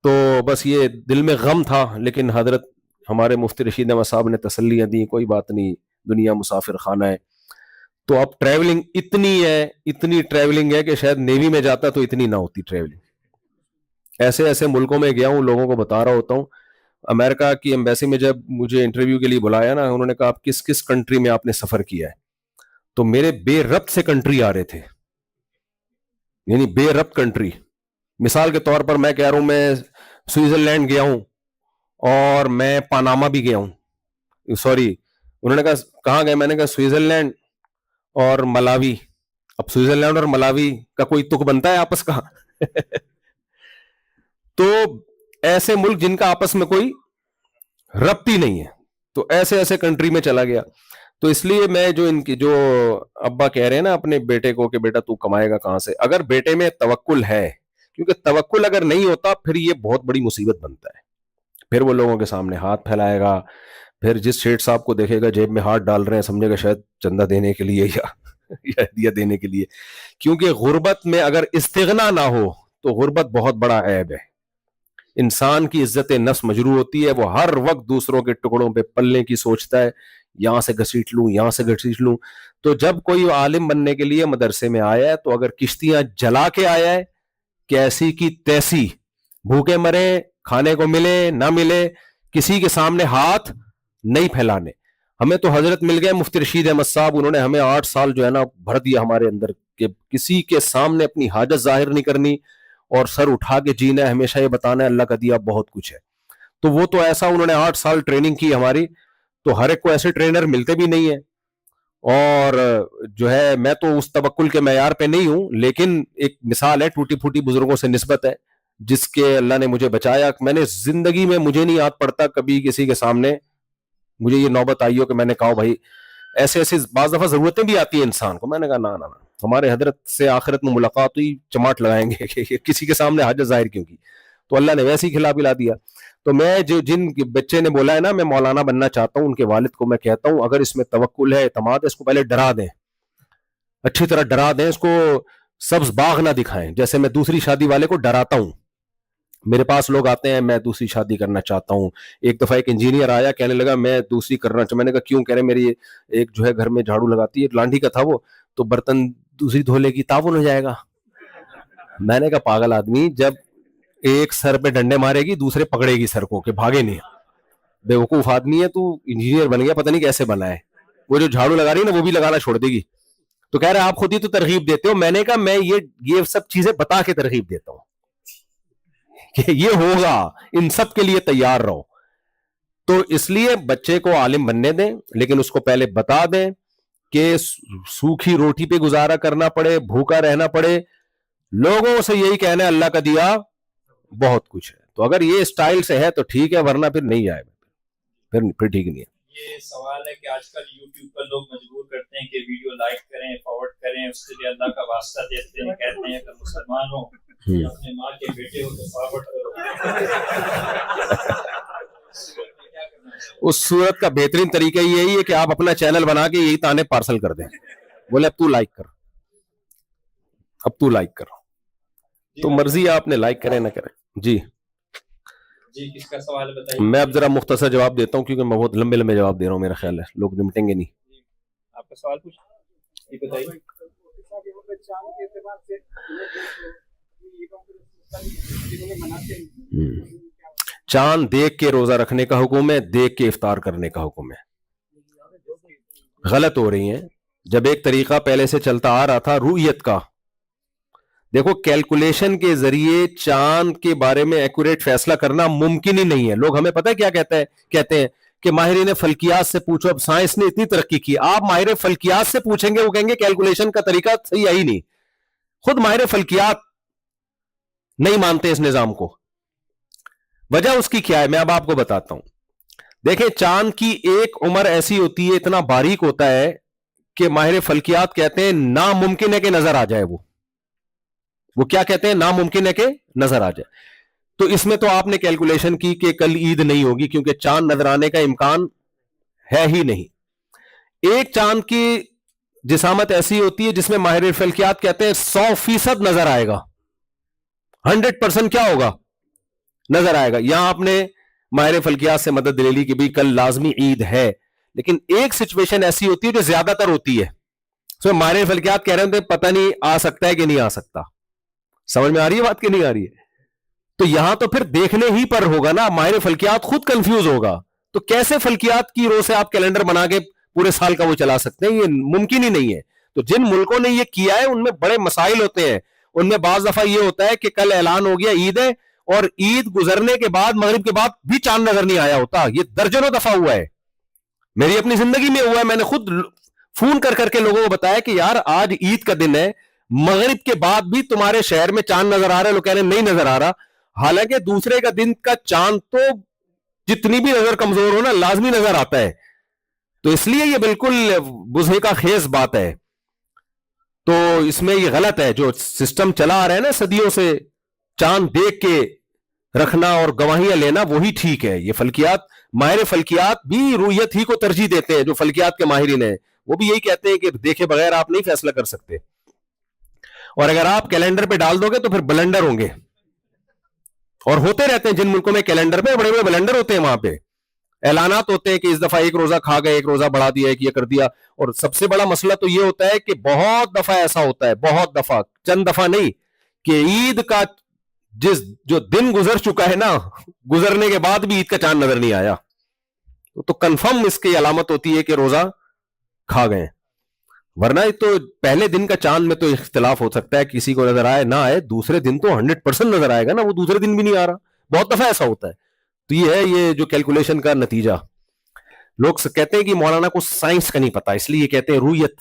تو بس یہ دل میں غم تھا, لیکن حضرت ہمارے مفتی رشید احمد صاحب نے تسلیاں دی, کوئی بات نہیں, دنیا مسافر خانہ ہے. تو اب ٹریولنگ اتنی ٹریولنگ ہے کہ شاید نیوی میں جاتا تو اتنی نہ ہوتی ٹریولنگ. ایسے ایسے ملکوں میں گیا ہوں, لوگوں کو بتا رہا ہوتا ہوں. امریکہ کی ایمبیسی میں جب مجھے انٹرویو کے لیے بلایا نا, انہوں نے کہا آپ کس کنٹری میں آپ نے سفر کیا ہے, تو میرے بے ربط سے کنٹری آ رہے تھے, یعنی بے ربط کنٹری. مثال کے طور پر میں کہہ رہا ہوں میں سوئٹزرلینڈ گیا ہوں, اور میں پاناما بھی گیا ہوں. سوری, انہوں نے کہا کہاں گئے, میں نے کہا سوئٹزرلینڈ اور ملاوی. اب سوئٹزرلینڈ اور ملاوی کا کوئی تک بنتا ہے آپس کا؟ تو ایسے ملک جن کا آپس میں کوئی ربط ہی نہیں ہے, تو ایسے کنٹری میں چلا گیا. تو اس لیے میں جو ابا کہہ رہے ہیں نا اپنے بیٹے کو کہ بیٹا تو کمائے گا کہاں سے, اگر بیٹے میں توکل ہے, کیونکہ توکل اگر نہیں ہوتا پھر یہ بہت بڑی مصیبت بنتا ہے. پھر وہ لوگوں کے سامنے ہاتھ پھیلائے گا, پھر جس شیٹ صاحب کو دیکھے گا جیب میں ہاتھ ڈال رہے ہیں سمجھے گا شاید چندہ دینے کے لیے یا ہدیہ دینے کے لیے. کیونکہ غربت میں اگر استغنا نہ ہو تو غربت بہت بڑا عیب ہے. انسان کی عزت نفس مجروح ہوتی ہے, وہ ہر وقت دوسروں کے ٹکڑوں پہ پلنے کی سوچتا ہے, یہاں سے گھسیٹ لوں یہاں سے گھسیٹ لوں. تو جب کوئی عالم بننے کے لیے مدرسے میں آیا ہے تو اگر کشتیاں جلا کے آیا ہے, کیسی کی تیسی, بھوکے مرے, کھانے کو ملے نہ ملے, کسی کے سامنے ہاتھ نہیں پھیلانے. ہمیں تو حضرت مل گئے مفتی رشید احمد صاحب, انہوں نے ہمیں 8 سال جو ہے نا بھر دیا ہمارے اندر کہ کسی کے سامنے اپنی حاجت ظاہر نہیں کرنی, اور سر اٹھا کے جینا ہے, ہمیشہ یہ بتانا ہے اللہ کا دیا بہت کچھ ہے. تو وہ تو ایسا انہوں نے 8 سال ٹریننگ کی ہماری, تو ہر ایک کو ایسے ٹرینر ملتے بھی نہیں ہیں. اور جو ہے میں تو اس توکل کے معیار پہ نہیں ہوں, لیکن ایک مثال ہے, ٹوٹی پھوٹی بزرگوں سے نسبت ہے, جس کے اللہ نے مجھے بچایا. میں نے زندگی میں مجھے نہیں یاد پڑتا کبھی کسی کے سامنے مجھے یہ نوبت آئی ہو کہ میں نے کہا بھائی ایسے ایسے بعض دفعہ ضرورتیں بھی آتی ہیں انسان کو. میں نے کہا نا نا نا, ہمارے حضرت سے آخرت میں ملاقات ہوئی, چماٹ لگائیں گے کہ کسی کے سامنے حاجت ظاہر کیوں کی. تو اللہ نے ویسے ہی کھلا پلا دیا. تو میں جن بچے نے بولا ہے نا میں مولانا بننا چاہتا ہوں, ان کے والد کو میں کہتا ہوں اگر اس میں توکل ہے, اعتماد ہے, اس کو پہلے ڈرا دیں, اچھی طرح ڈرا دیں, اس کو سبز باغ نہ دکھائیں. جیسے میں دوسری شادی والے کو ڈراتا ہوں. میرے پاس لوگ آتے ہیں میں دوسری شادی کرنا چاہتا ہوں. ایک دفعہ ایک انجینئر آیا کہنے لگا میں دوسری کرنا چاہتا. میں نے کہا کیوں؟ کہہ رہے میری ایک جو ہے گھر میں جھاڑو لگاتی ہے, لانڈی کا تھا وہ, تو برتن دوسری دھولے کی تعاون ہو جائے گا. میں نے کہا پاگل آدمی, جب ایک سر پہ ڈنڈے مارے گی دوسرے پکڑے گی سر کو کہ بھاگے نہیں. بے وقوف آدمی ہے تو, انجینئر بن گیا پتہ نہیں کیسے بنا ہے. وہ جو جھاڑو لگا رہی ہے نا وہ بھی لگانا چھوڑ دے گی. تو کہہ رہے آپ خود ہی تو ترغیب دیتے ہو. میں نے کہا میں یہ سب چیزیں بتا کے ترغیب دیتا ہوں کہ یہ ہوگا, ان سب کے لیے تیار رہو. تو اس لیے بچے کو عالم بننے دیں, لیکن اس کو پہلے بتا دیں کہ سوکھی روٹی پہ گزارا کرنا پڑے, بھوکا رہنا پڑے. لوگوں سے یہی کہنا ہے اللہ کا دیا بہت کچھ ہے. تو اگر یہ اسٹائل سے ہے تو ٹھیک ہے, ورنہ پھر نہیں آئے گا, پھر ٹھیک نہیں ہے. یہ سوال ہے کہ آج کل یوٹیوب پر لوگ مجبور کرتے ہیں کہ ویڈیو لائک کریں, فارورڈ کریں, اس کے لیے اللہ کا واسطہ دیتے ہیں, کہتے ہیں کہ مسلمان ہو اپنے ماں کے بیٹے ہو تو فارورڈ کرو. اس صورت کا بہترین طریقہ یہی ہے کہ آپ اپنا چینل بنا کے یہی تانے پارسل کر دیں, بولے اب تو لائک کر, اب تو لائک کر. تو مرضی آپ نے لائک کریں نہ کریں. جی جی کس کا سوال بتائیے. میں اب ذرا مختصر جواب دیتا ہوں کیونکہ میں بہت لمبے لمبے جواب دے رہا ہوں, میرا خیال ہے لوگ نمٹیں گے نہیں. آپ کا سوال پوچھ یہ بتائیے. چاند دیکھ کے روزہ رکھنے کا حکم ہے, دیکھ کے افطار کرنے کا حکم ہے. غلط ہو رہی ہیں. جب ایک طریقہ پہلے سے چلتا آ رہا تھا رؤیت کا, دیکھو کیلکولیشن کے ذریعے چاند کے بارے میں ایکوریٹ فیصلہ کرنا ممکن ہی نہیں ہے. لوگ ہمیں پتہ ہے کیا کہتے ہیں کہ ماہرین فلکیات سے پوچھو. اب سائنس نے اتنی ترقی کی, آپ ماہر فلکیات سے پوچھیں گے وہ کہیں گے کیلکولیشن کا طریقہ صحیح آئی نہیں. خود ماہر فلکیات نہیں مانتے اس نظام کو. وجہ اس کی کیا ہے میں اب آپ کو بتاتا ہوں. دیکھیں چاند کی ایک عمر ایسی ہوتی ہے, اتنا باریک ہوتا ہے کہ ماہر فلکیات کہتے ہیں ناممکن ہے کہ نظر آ جائے. وہ کیا کہتے ہیں, ناممکن ہے کہ نظر آ جائے. تو اس میں تو آپ نے کیلکولیشن کی کہ کل عید نہیں ہوگی کیونکہ چاند نظر آنے کا امکان ہے ہی نہیں. ایک چاند کی جسامت ایسی ہوتی ہے جس میں ماہر فلکیات کہتے ہیں 100% نظر آئے گا, 100% کیا ہوگا, نظر آئے گا. یہاں آپ نے ماہر فلکیات سے مدد لے لی کہ بھی کل لازمی عید ہے, لیکن ایک سچویشن ایسی ہوتی ہے جو زیادہ تر ہوتی ہے. سو ماہر فلکیات کہہ رہے ہیں پتہ نہیں آ سکتا ہے کہ نہیں آ سکتا. سمجھ میں آ رہی ہے بات کہ نہیں آ رہی ہے؟ تو یہاں تو پھر دیکھنے ہی پر ہوگا نا, ماہر فلکیات خود کنفیوز ہوگا. تو کیسے فلکیات کی رو سے آپ کیلنڈر بنا کے پورے سال کا وہ چلا سکتے ہیں, یہ ممکن ہی نہیں ہے. تو جن ملکوں نے یہ کیا ہے ان میں بڑے مسائل ہوتے ہیں. ان میں بعض دفعہ یہ ہوتا ہے کہ کل اعلان ہو گیا عید ہے, اور عید گزرنے کے بعد مغرب کے بعد بھی چاند نظر نہیں آیا ہوتا. یہ درجنوں دفعہ ہوا ہے, میری اپنی زندگی میں ہوا ہے. میں نے خود فون کر کے لوگوں کو بتایا کہ یار آج عید کا دن ہے, مغرب کے بعد بھی تمہارے شہر میں چاند نظر آ رہا ہے. لوگ کہہ رہے ہیں نہیں نظر آ رہا, حالانکہ دوسرے کا دن کا چاند تو جتنی بھی نظر کمزور ہو نا لازمی نظر آتا ہے. تو اس لیے یہ بالکل بزے کا خیز بات ہے. تو اس میں یہ غلط ہے جو سسٹم چلا آ رہا ہے نا صدیوں سے, چاند دیکھ کے رکھنا اور گواہیاں لینا وہی ٹھیک ہے. یہ فلکیات ماہر فلکیات بھی رؤیت ہی کو ترجیح دیتے ہیں. جو فلکیات کے ماہرین ہیں وہ بھی یہی کہتے ہیں کہ دیکھے بغیر آپ نہیں فیصلہ کر سکتے, اور اگر آپ کیلنڈر پہ ڈال دو گے تو پھر بلنڈر ہوں گے, اور ہوتے رہتے ہیں. جن ملکوں میں کیلنڈر پہ بڑے بڑے بلنڈر ہوتے ہیں وہاں پہ اعلانات ہوتے ہیں کہ اس دفعہ ایک روزہ کھا گئے, ایک روزہ بڑھا دیا, ایک یہ کر دیا. اور سب سے بڑا مسئلہ تو یہ ہوتا ہے کہ بہت دفعہ ایسا ہوتا ہے, بہت دفعہ, چند دفعہ نہیں, کہ عید کا جو دن گزر چکا ہے نا, گزرنے کے بعد بھی عید کا چاند نظر نہیں آیا, تو کنفرم اس کی علامت ہوتی ہے کہ روزہ کھا گئے. ورنہ تو پہلے دن کا چاند میں تو اختلاف ہو سکتا ہے, کسی کو نظر آئے نہ آئے, دوسرے دن تو 100% نظر آئے گا نا, وہ دوسرے دن بھی نہیں آ رہا. بہت دفعہ ایسا ہوتا ہے. تو یہ ہے یہ جو کیلکولیشن کا نتیجہ. لوگ کہتے ہیں کہ مولانا کو سائنس کا نہیں پتا, اس لیے یہ کہتے ہیں رؤیت.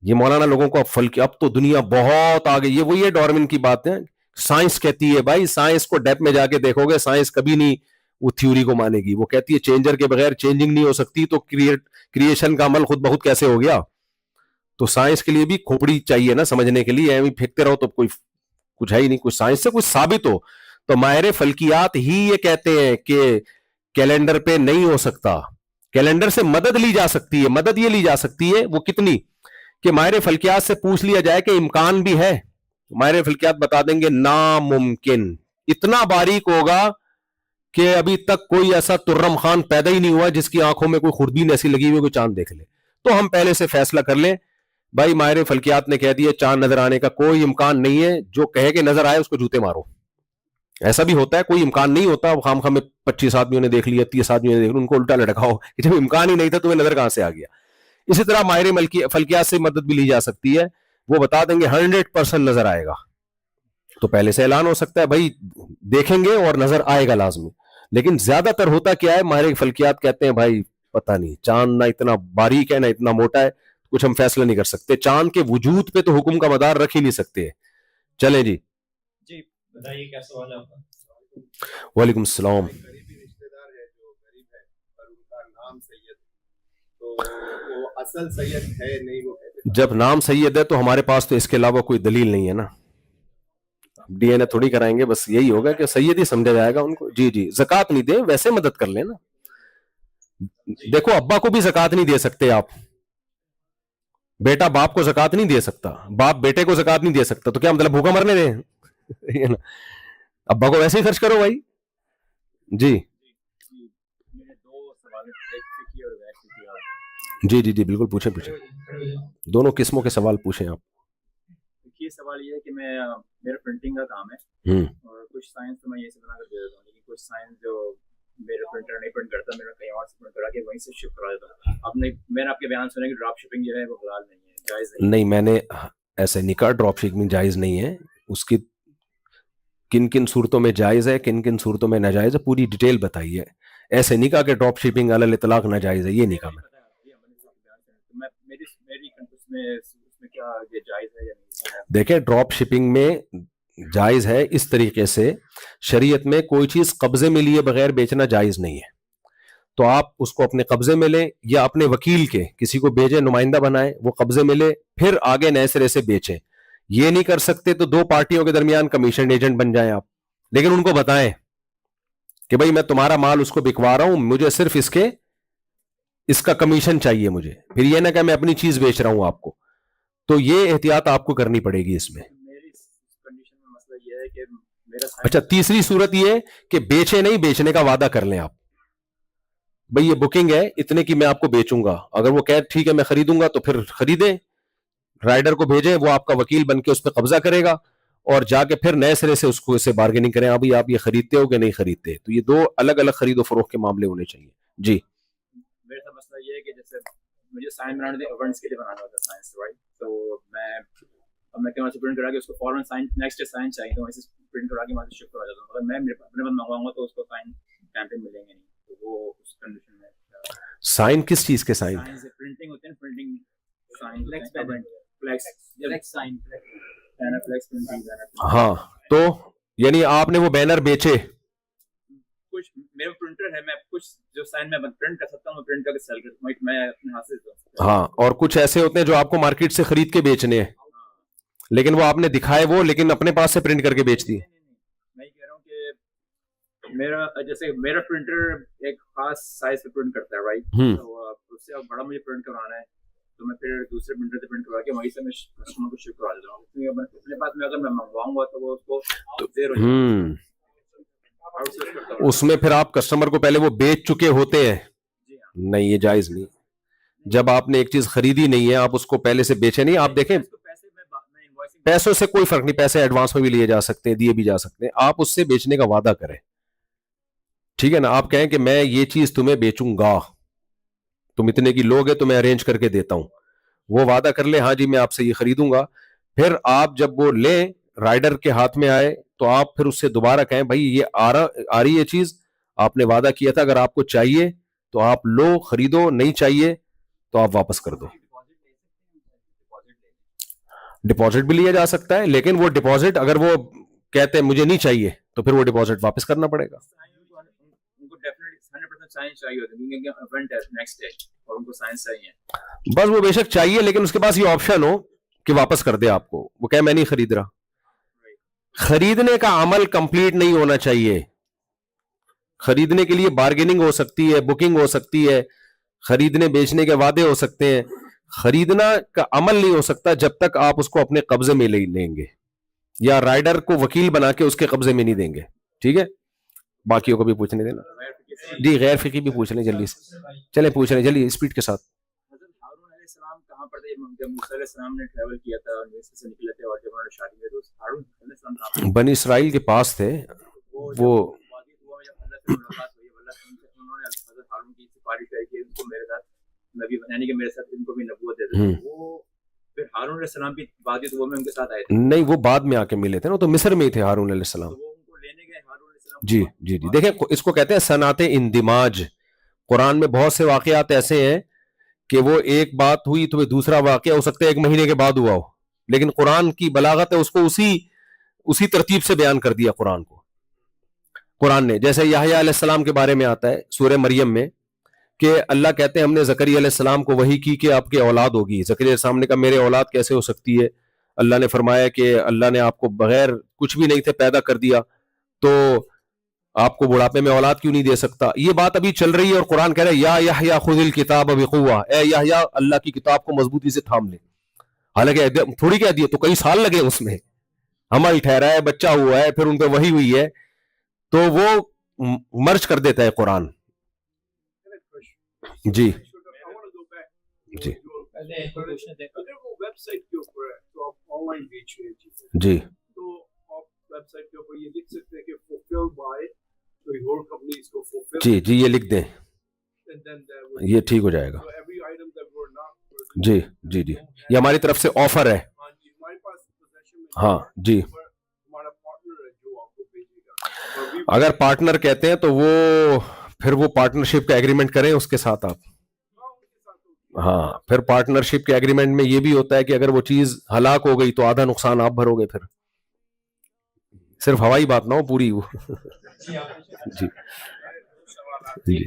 یہ مولانا لوگوں کو اب تو دنیا بہت آگے, یہ وہی ہے ڈارون کی بات ہے, سائنس کہتی ہے بھائی, سائنس کو ڈیپ میں جا کے دیکھو گے, سائنس کبھی نہیں وہ تھیوری کو مانے گی. وہ کہتی ہے چینجر کے بغیر چینجنگ نہیں ہو سکتی, تو کریشن کا عمل خود بخود کیسے ہو گیا. تو سائنس کے لیے بھی کھوپڑی چاہیے نا سمجھنے کے لیے, ایویں پھینکتے رہو تو کوئی کچھ ہے ہی نہیں, کچھ سائنس سے کچھ ثابت ہو. تو ماہر فلکیات ہی یہ کہتے ہیں کہ کیلنڈر پہ نہیں ہو سکتا, کیلنڈر سے مدد لی جا سکتی ہے. مدد یہ لی جا سکتی ہے, وہ کتنی, کہ ماہر فلکیات سے پوچھ لیا جائے کہ امکان بھی ہے, ماہر فلکیات بتا دیں گے ناممکن. اتنا باریک ہوگا کہ ابھی تک کوئی ایسا ترم خان پیدا ہی نہیں ہوا جس کی آنکھوں میں کوئی خوردبین ایسی لگی ہوئی کوئی چاند دیکھ لے. تو ہم پہلے سے فیصلہ کر لیں بھائی ماہر فلکیات نے کہہ دیا چاند نظر آنے کا کوئی امکان نہیں ہے, جو کہے کہ نظر آئے اس کو جوتے مارو. ایسا بھی ہوتا ہے, کوئی امکان نہیں ہوتا, خام خواہ میں 25 آدمیوں نے دیکھ لیا, 30 آدمیوں نے دیکھ لیا, ان کو الٹا لٹکاؤ کہ جب امکان ہی نہیں تھا تمہیں نظر کہاں سے آ گیا. اسی طرح ماہر فلکیات سے مدد بھی لی جا سکتی ہے, وہ بتا دیں گے 100% نظر آئے گا. تو پہلے سے اعلان ہو سکتا ہے بھائی دیکھیں گے اور نظر آئے گا لازمی. لیکن زیادہ تر ہوتا کیا ہے, ماہر فلکیات کہتے ہیں بھائی پتہ نہیں, چاند نہ اتنا باریک ہے نہ اتنا موٹا ہے, کچھ ہم فیصلہ نہیں کر سکتے. چاند کے وجود پہ تو حکم کا مدار رکھ ہی نہیں سکتے. چلیں جی جی بتائیے کیا سوال ہے آپ کا. وعلیکم السلام. قریبی رشتے دار ہے جو غریب ہے پر ان کا نام سید, تو وہ اصل سید ہے نہیں, وہ جب نام سید ہے تو ہمارے پاس تو اس کے علاوہ کوئی دلیل نہیں ہے نا, ڈی این اے تھوڑی کرائیں گے, بس یہی ہوگا کہ سید ہی سمجھا جائے گا ان کو. جی جی, زکات نہیں دیں, ویسے مدد کر لیں نا. دیکھو ابا کو بھی زکات نہیں دے سکتے آپ, بیٹا باپ کو زکات نہیں دے سکتا, باپ بیٹے کو زکات نہیں دے سکتا, تو کیا مطلب بھوکا مرنے دیں. ابا کو ویسے ہی خرچ کرو بھائی. جی جی جی جی بالکل, پوچھیں پوچھیں, دونوں قسموں کے سوال پوچھیں آپ. یہ سوال یہ ہے کہ میں میرا پرنٹنگ کا کام ہے اور کچھ سائنس تو میں یہ سے بنا کر دے دیتا ہوں, لیکن کچھ سائنس جو میرا پرنٹر نہیں پرنٹ کرتا, میرا کہیں اور سے پرنٹ کرا کے وہیں سے شپ کرا دیتا ہوں. آپ نے میں نے آپ کے بیان سنا کہ ڈراپ شپنگ جو ہے وہ حلال نہیں ہے, جائز نہیں, میں نے ایسے نہیں کہا ڈراپ شپنگ جائز نہیں ہے. اس کی کن کن صورتوں میں جائز ہے, کن کن صورتوں میں ناجائز ہے, پوری ڈیٹیل بتائی ہے. ایسے نہیں کہا کہ ڈراپ شپنگ علی الاطلاق ناجائز ہے, یہ نہیں کہا میں. دیکھیں ڈراپ شپنگ میں جائز ہے اس طریقے سے, شریعت میں کوئی چیز قبضے میں لیے بغیر بیچنا جائز نہیں ہے. تو آپ اس کو اپنے قبضے میں لیں یا اپنے وکیل کے کسی کو بھیجیں, نمائندہ بنائیں, وہ قبضے میں لے, پھر آگے نئے سرے سے بیچیں. یہ نہیں کر سکتے تو دو پارٹیوں کے درمیان کمیشن ایجنٹ بن جائیں آپ, لیکن ان کو بتائیں کہ بھائی میں تمہارا مال اس کو بکوا رہا ہوں, مجھے صرف اس کا کمیشن چاہیے مجھے, پھر یہ نہ کہ میں اپنی چیز بیچ رہا ہوں آپ کو. تو یہ احتیاط آپ کو کرنی پڑے گی اس میں. اچھا, تیسری صورت یہ کہ بیچے نہیں, بیچنے کا وعدہ کر لیں آپ, بھئی یہ بکنگ ہے اتنے کی میں آپ کو بیچوں گا, اگر وہ کہے ٹھیک ہے میں خریدوں گا تو پھر خریدیں, رائڈر کو بھیجیں, وہ آپ کا وکیل بن کے اس پہ قبضہ کرے گا, اور جا کے پھر نئے سرے سے اس کو اسے بارگیننگ کریں, ابھی آپ یہ خریدتے ہو کہ نہیں خریدتے. تو یہ دو الگ الگ خرید و فروخت کے معاملے ہونے چاہیے. جی میرا مسئلہ یہ ہے کہ جیسے مجھے سائن بنانا تھا, ایونٹس کے لیے بنانا ہوتا ہے سائنس, رائٹ, تو میں کہیں سے پرنٹ کرا کے اس کو فوراً سائن نیکسٹ ڈے سائن چاہیے, تو وہیں سے پرنٹ کرا کے وہاں سے شپ کرا جاتا ہوں. اگر میں اپنے پاس منگواؤں گا تو اس کو سائن ٹائم پہ ملیں گے نہیں, تو وہ اس کنڈیشن میں سائن کس چیز کے سائن, پرنٹنگ ہوتے ہیں, printing sign flex sign flex printing. ہاں تو یعنی آپ نے وہ بینر بیچے, کچھ میرا پرنٹر ہے, میں کچھ جو سائن میں پرنٹ کر سکتا ہوں میں پرنٹ کر کے سیل کرتا ہوں, میں اپنے ہاتھ سے. ہاں, اور کچھ ایسے ہوتے ہیں جو آپ کو مارکیٹ سے خرید کے بیچنے ہیں, لیکن وہ آپ نے دکھائے وہ, لیکن اپنے پاس سے پرنٹ کر کے بیچ دیے. میں یہ کہہ رہا ہوں کہ میرا جیسے میرا پرنٹر ایک خاص سائز پہ پرنٹ کرتا ہے, رائٹ, تو اس سے بڑا مجھے پرنٹ کروانا ہے تو میں پھر دوسرے پرنٹر سے پرنٹ کروا کے وہیں سے میں کسٹمر کو شپ کروا دیتا ہوں. اپنے پاس میں اگر میں منگواؤں گا تو وہ اس کو زیرو, اس میں پھر آپ کسٹمر کو پہلے وہ بیچ چکے ہوتے ہیں. نہیں, یہ جائز نہیں. جب آپ نے ایک چیز خریدی نہیں ہے آپ اس کو پہلے سے بیچے نہیں. آپ دیکھیں پیسوں سے کوئی فرق نہیں, پیسے ایڈوانس میں بھی لیے جا سکتے ہیں, دیے بھی جا سکتے ہیں, آپ اس سے بیچنے کا وعدہ کریں, ٹھیک ہے نا. آپ کہیں کہ میں یہ چیز تمہیں بیچوں گا, تم اتنے کی لوگ ہیں تو میں ارینج کر کے دیتا ہوں, وہ وعدہ کر لیں ہاں جی میں آپ سے یہ خریدوں گا. پھر آپ جب وہ لیں رائڈر کے ہاتھ میں آئے تو آپ پھر اس سے دوبارہ کہیں بھائی یہ آ رہی ہے چیز, آپ نے وعدہ کیا تھا, اگر آپ کو چاہیے تو آپ لو خریدو, نہیں چاہیے تو آپ واپس کر دو. ڈپازٹ بھی لیا جا سکتا ہے, لیکن وہ ڈپازٹ اگر وہ کہتے ہیں مجھے نہیں چاہیے تو پھر وہ ڈپازٹ واپس کرنا پڑے گا. ان کو ڈیفینیٹلی 100% سائنس چاہیے ہوتا ہے کیونکہ ایونٹ ہے نیکسٹ ڈے اور ان کو سائنس چاہیے. بس وہ بے شک چاہیے لیکن اس کے پاس یہ آپشن ہو کہ واپس کر دے آپ کو. وہ کہ میں نہیں خرید رہا. خریدنے کا عمل کمپلیٹ نہیں ہونا چاہیے. خریدنے کے لیے بارگیننگ ہو سکتی ہے, بکنگ ہو سکتی ہے, خریدنے بیچنے کے وعدے ہو سکتے ہیں. خریدنا کا عمل نہیں ہو سکتا جب تک آپ اس کو اپنے قبضے میں لیں گے یا رائڈر کو وکیل بنا کے اس کے قبضے میں نہیں دیں گے. ٹھیک ہے, باقیوں کو بھی پوچھنے دینا. جی غیر فقی بھی پوچھ لیں جلدی سے, چلیں پوچھ لیں جلدی اسپیڈ کے ساتھ. حضرت ہارون علیہ السلام کہاں پر تھے جب موسیٰ علیہ السلام نے ٹریول کیا تھا اور مصر سے نکلے تھے اور جب انہوں نے شادی کی تو ہارون علیہ السلام کہاں پر؟ بنی اسرائیل کے پاس تھے. وہ انہوں نے حضرت ہارون کی سفارش کری کہ ان کو میرے ساتھ نبی یعنی کہ میرے ساتھ ان کو بھی نبوت دے دیں. وہ پھر ہارون علیہ السلام بھی وادی طور میں ان کے ساتھ آئے تھے. نہیں, وہ بعد میں آ کے ملے تھے نا, تو مصر میں ہی تھے ہارون علیہ السلام. وہ ان کو لینے گئے ہارون علیہ السلام. جی جی جی دیکھیں اس کو کہتے ہیں صنعت اندماج. قرآن میں بہت سے واقعات ایسے ہیں کہ وہ ایک بات ہوئی تو دوسرا واقعہ ہو سکتا ہے 1 مہینے کے بعد ہوا ہو, لیکن قرآن کی بلاغت ہے اس کو اسی ترتیب سے بیان کر دیا قرآن نے. جیسے یحییٰ علیہ السلام کے بارے میں آتا ہے سورہ مریم میں کہ اللہ کہتے ہیں ہم نے زکریا علیہ السلام کو وحی کی کہ آپ کی اولاد ہوگی. زکریا علیہ السلام نے کہا میرے اولاد کیسے ہو سکتی ہے؟ اللہ نے فرمایا کہ اللہ نے آپ کو بغیر کچھ بھی نہیں تھے پیدا کر دیا, تو آپ کو بڑھاپے میں اولاد کیوں نہیں دے سکتا؟ یہ بات ابھی چل رہی ہے اور قرآن کہہ رہا ہے یا یحییٰ خذ الکتاب بقوہ, اے یحییٰ اللہ کی کتاب کو مضبوطی سے تھام لے. حالانکہ تھوڑی کہہ دیا, تو کئی سال لگے اس میں, حمل ٹھہرا ہے, بچہ ہوا ہے, پھر ان پہ وحی ہوئی ہے, تو وہ مرج کر دیتا ہے قرآن. جی جی جی جی جی یہ لکھ دیں, یہ ٹھیک ہو جائے گا. جی جی جی یہ ہماری طرف سے آفر ہے. ہاں جی, اگر پارٹنر کہتے ہیں تو وہ پھر وہ پارٹنرشپ کا ایگریمنٹ کریں اس کے ساتھ آپ. ہاں پھر پارٹنرشپ کے ایگریمنٹ میں یہ بھی ہوتا ہے کہ اگر وہ چیز ہلاک ہو گئی تو آدھا نقصان آپ بھرو گے. پھر صرف ہوائی بات نہ ہو پوری وہ. جی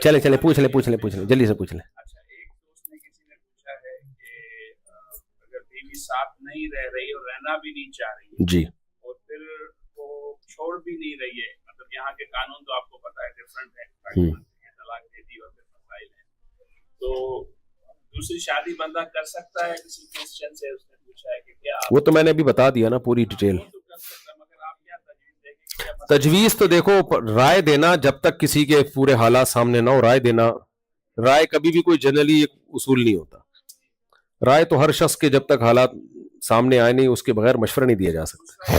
چلیں پوچھ لیں جلدی سے پوچھ لیں. ساتھ نہیں رہ رہی اور رہنا بھی نہیں چاہ رہی جی, اور پھر وہ چھوڑ بھی نہیں رہی ہے, مطلب یہاں کے قانون تو آپ کو پتا ہے ڈفرنٹ ہے, طلاق دے دی اور پھر مسائل ہیں, تو دوسری شادی بندہ کر سکتا ہے کسی کرسچن سے؟ اس نے پوچھا ہے کہ کیا وہ تو میں نے ابھی بتا دیا نا پوری ڈیٹیل. مگر آپ کیا تجویز دیں گے؟ تجویز تو دیکھو, رائے دینا جب تک کسی کے پورے حالات سامنے نہ ہو, رائے کبھی بھی کوئی جنرلی ایک اصول نہیں ہوتا. رائے تو ہر شخص کے جب تک حالات سامنے آئے نہیں اس کے بغیر مشورہ نہیں دیا جا سکتا.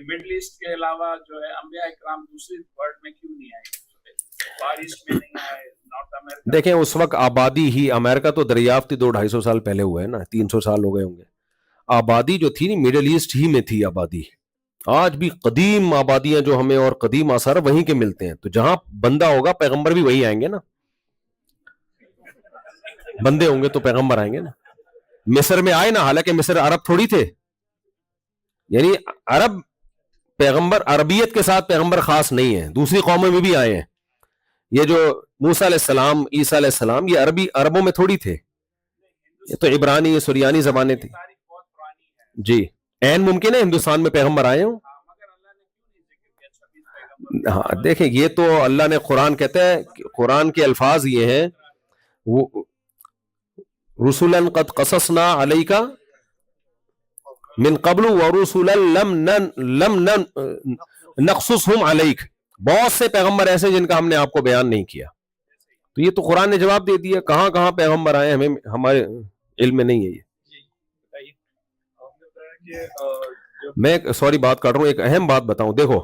مڈل ایسٹ کے علاوہ جو ہے انبیاء اکرام دوسری ورلڈ میں کیوں نہیں آئے, بارش میں نہیں آئے, نارتھ امریکہ؟ دیکھیں اس وقت آبادی ہی, امریکہ تو دریافت 200-250 سال پہلے ہوا ہے نا, 300 سال ہو گئے ہوں گے. آبادی جو تھی نا مڈل ایسٹ ہی میں تھی آبادی. آج بھی قدیم آبادیاں جو ہمیں اور قدیم آثار وہیں کے ملتے ہیں, تو جہاں بندہ ہوگا پیغمبر بھی وہی آئیں گے نا, بندے ہوں گے تو پیغمبر آئیں گے نا. مصر میں آئے نا, حالانکہ مصر عرب تھوڑی تھے, یعنی عرب پیغمبر, عربیت کے ساتھ پیغمبر خاص نہیں ہے, دوسری قوموں میں بھی آئے ہیں. یہ جو موسیٰ علیہ السلام, عیسیٰ علیہ السلام, یہ عربوں میں تھوڑی تھے, یہ تو عبرانی سریانی زبانیں تھیں. جی عین ممکن ہے ہندوستان میں پیغمبر آئے ہوں. ہاں دیکھیں یہ تو اللہ نے قرآن کہتا ہے, قرآن کے الفاظ یہ ہیں وہ رسولا قد قصصنا علیک من قبل ورسولا لم نقصصهم علیک, بہت سے پیغمبر ایسے جن کا ہم نے آپ کو بیان نہیں کیا. تو یہ تو قرآن نے جواب دے دیا, کہاں پیغمبر آئے ہمیں ہمارے علم میں نہیں ہے. یہ میں سوری بات کر رہا ہوں, ایک اہم بات بتاؤں. دیکھو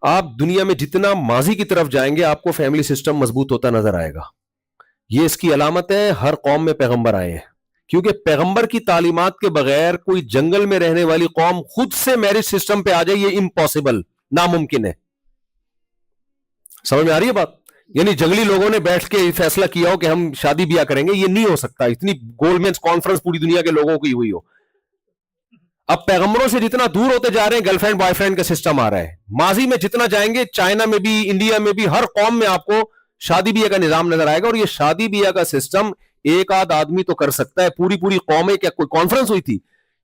آپ دنیا میں جتنا ماضی کی طرف جائیں گے آپ کو فیملی سسٹم مضبوط ہوتا نظر آئے گا. یہ اس کی علامت ہے ہر قوم میں پیغمبر آئے ہیں, کیونکہ پیغمبر کی تعلیمات کے بغیر کوئی جنگل میں رہنے والی قوم خود سے میرج سسٹم پہ آ جائے, یہ امپاسبل, ناممکن ہے. سمجھ میں آ رہی ہے بات؟ یعنی جنگلی لوگوں نے بیٹھ کے فیصلہ کیا ہو کہ ہم شادی بیاہ کریں گے, یہ نہیں ہو سکتا. اتنی گولڈمینس کانفرنس پوری دنیا کے لوگوں کی ہوئی ہو. اب پیغمبروں سے جتنا دور ہوتے جا رہے ہیں, گرل فرینڈ بوائے فرینڈ کا سسٹم آ رہا ہے. ماضی میں جتنا جائیں گے, چائنا میں بھی, انڈیا میں بھی, ہر قوم میں آپ کو شادی بیاہ کا نظام نظر آئے گا. اور یہ شادی بیاہ کا سسٹم ایک آدھ آدمی تو کر سکتا ہے, پوری پوری قومیں. کیا کوئی کانفرنس ہوئی تھی؟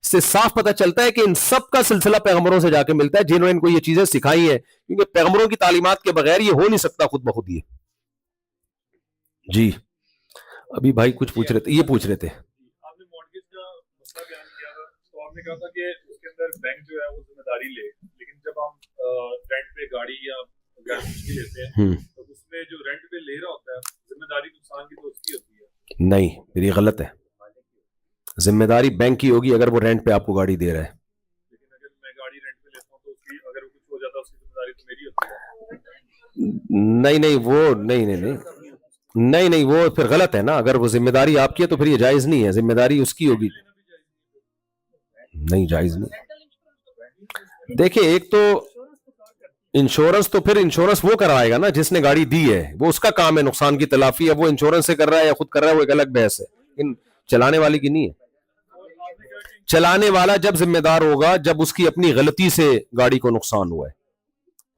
اس سے صاف پتہ چلتا ہے کہ ان سب کا سلسلہ پیغمبروں سے جا کے ملتا ہے, جنہوں نے ان کو یہ چیزیں سکھائی ہیں. کیونکہ پیغمبروں کی تعلیمات کے بغیر یہ ہو نہیں سکتا خود بخود. یہ جی ابھی بھائی کچھ پوچھ رہے تھے, یہ پوچھ رہے تھے. آپ نے مارگیج کا مسئلہ بیان کیا تھا, تو آپ نے کہا تھا کہ اس کے اندر بینک جو ہے وہ ذمہ داری لے, لیکن جب ہم رینٹ پہ گاڑی یا گھر کچھ بھی لیتے ہیں تو اس میں جو رینٹ پہ لے رہا ہوتا ہے ذمہ داری نقصان کی تو اس کی ہوتی ہے. نہیں, پھر یہ غلط ہے. ذمہ داری بینک کی ہوگی اگر وہ رینٹ پہ آپ کو گاڑی دے رہا ہے. لیکن اگر میں گاڑی رینٹ پہ لیتا ہوں تو اس کی اگر کچھ ہو جاتا ہے اس کی ذمہ داری تو میری ہوتی ہے. نہیں وہ نہیں وہ پھر غلط ہے نا. اگر وہ ذمہ داری آپ کی ہے تو پھر یہ جائز نہیں ہے, ذمہ داری اس کی ہوگی. نہیں, جائز نہیں. دیکھیں, ایک تو انشورنس, تو پھر انشورنس وہ کرائے گا نا جس نے گاڑی دی ہے, وہ اس کا کام ہے نقصان کی تلافی. اب وہ انشورنس سے کر رہا ہے یا خود کر رہا ہے وہ ایک الگ بحث ہے, لیکن چلانے والی کی نہیں ہے. چلانے والا جب ذمہ دار ہوگا جب اس کی اپنی غلطی سے گاڑی کو نقصان ہوا ہے.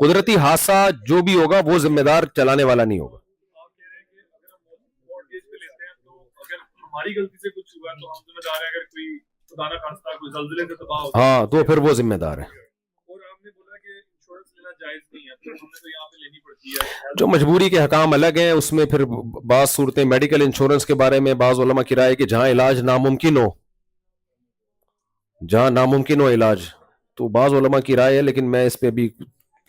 قدرتی حادثہ جو بھی ہوگا وہ ذمہ دار چلانے والا نہیں ہوگا. آپ کہہ رہے ہیں کہ اگر ہم مارگیج پہ لیتے ہیں تو اگر ہماری غلطی سے کچھ ہوا تو ہم ذمہ دار ہیں. اگر کوئی خدا نہ خواستہ کوئی زلزلے سے تباہ ہو ہاں تو پھر وہ ذمہ دار ہے. اور آپ نے بولا کہ انشورنس لینا جائز نہیں ہے, تو ہمیں تو یہاں پہ لینی پڑتی ہے. جو مجبوری کے حکام الگ ہیں, اس میں پھر بعض صورتیں میڈیکل انشورنس کے بارے میں بعض علماء کی رائے کہ جہاں علاج ناممکن ہو علاج, تو بعض علماء کی رائے ہے, لیکن میں اس پہ بھی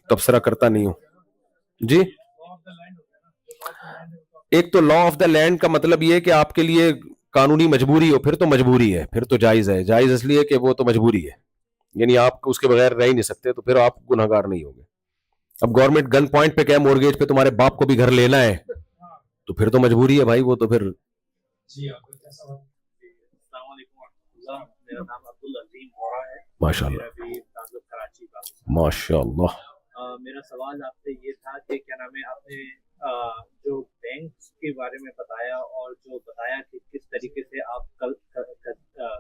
تبصرہ کرتا نہیں ہوں. جی, ایک تو لا آف دا لینڈ کا مطلب یہ ہے کہ آپ کے لیے قانونی مجبوری ہو, پھر تو مجبوری ہے, پھر تو جائز ہے. جائز اس لیے کہ وہ تو مجبوری ہے, یعنی آپ اس کے بغیر رہ ہی نہیں سکتے, تو پھر آپ گناہگار نہیں ہوگے. اب گورنمنٹ گن پوائنٹ پہ کیا مورگیج پہ تمہارے باپ کو بھی گھر لینا ہے, تو پھر تو مجبوری ہے بھائی, وہ تو پھر. جی آپ کو کیسا ہوا؟ السلام علیکم ورحمۃ اللہ. میرا نام عبدالعظیم ہورا ہے. ماشاء اللہ, میرا بھی تعلق کراچی کا. ماشاء اللہ. میرا سوال آپ سے یہ تھا کہ کیا نام ہے, آپ نے جو بینکس کے بارے میں بتایا اور جو بتایا کہ کس طریقے سے آپ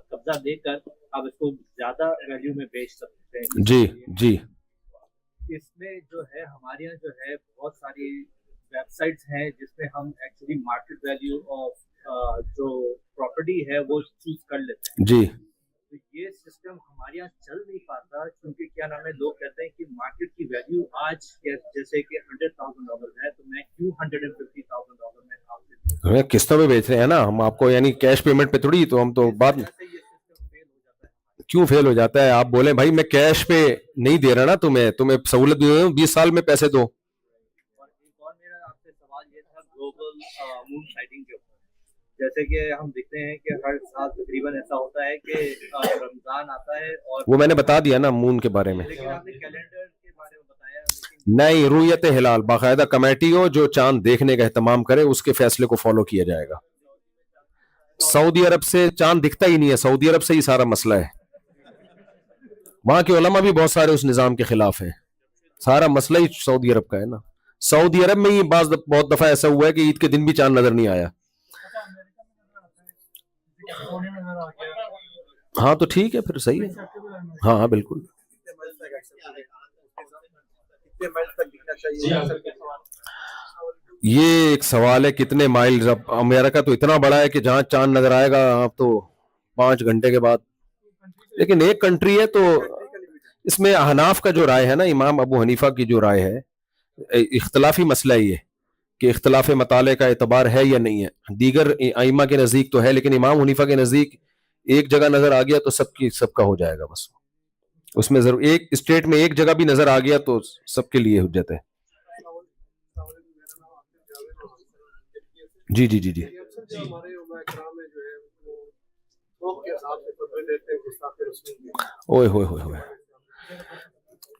قبضہ دے کر آپ اس کو زیادہ ویلیو میں بیچ سکتے ہیں. جی اس میں جو ہے ہمارے یہاں جو ہے بہت ساری ویب سائٹس ہیں جس میں ہم ایکچولی مارکیٹ ویلیو آف جو پراپرٹی ہے وہ چوز کر لیتے ہیں. جی, تو یہ سسٹم ہمارے یہاں چل نہیں پاتا, کیونکہ کیا نام ہے, لوگ کہتے ہیں کہ مارکیٹ کی ویلیو آج جیسے کہ $100,000 ہے, تو میں کیوں $150,000 میں آپ سے قسطوں میں بیچ رہے ہیں نا ہم آپ کو, یعنی کیش پیمنٹ پہ تھوڑی. تو ہم تو بعد یہ سسٹم فیل ہو جاتا ہے. کیوں فیل ہو جاتا ہے؟ آپ بولیں بھائی میں کیش پہ نہیں دے رہا نا تمہیں سہولت بھی دے دوں, 20 سال میں پیسے دو. اور ایک اور میرا آپ سے سوال یہ تھا گلوبل مون سائٹنگ کے اوپر. جیسے کہ ہم دیکھتے ہیں کہ ہر سال تقریباً ایسا ہوتا ہے کہ رمضان آتا ہے اور وہ میں نے بتا دیا نا مون کے بارے میں. لیکن آپ نے کیلنڈر کے بارے میں بتایا, لیکن نہیں, رویت ہلال باقاعدہ کمیٹی ہو جو چاند دیکھنے کا اہتمام کرے, اس کے فیصلے کو فالو کیا جائے گا. سعودی عرب سے چاند دکھتا ہی نہیں ہے, سعودی عرب سے ہی سارا مسئلہ ہے. وہاں کے علماء بھی بہت سارے اس نظام کے خلاف ہیں. سارا مسئلہ ہی سعودی عرب کا ہے نا. سعودی عرب میں ہی بہت دفعہ ایسا ہوا ہے کہ عید کے دن بھی چاند نظر نہیں آیا. ہاں تو ٹھیک ہے, پھر صحیح ہے. ہاں بالکل. یہ ایک سوال ہے کتنے مائل. اب امریکہ تو اتنا بڑا ہے کہ جہاں چاند نظر آئے گا آپ تو 5 گھنٹے کے بعد. لیکن ایک کنٹری ہے, تو اس میں احناف کا جو رائے ہے نا, امام ابو حنیفہ کی جو رائے ہے, اختلافی مسئلہ یہ کہ اختلاف مطالعے کا اعتبار ہے یا نہیں ہے. دیگر ائمہ کے نزدیک تو ہے, لیکن امام حنیفہ کے نزدیک ایک جگہ نظر آ گیا تو سب کا ہو جائے گا. بس اس میں ضرور ایک اسٹیٹ میں ایک جگہ بھی نظر آ گیا تو سب کے لیے حجت ہے. جی جی جی جی اوئے ہوئے ہوئے ہوئے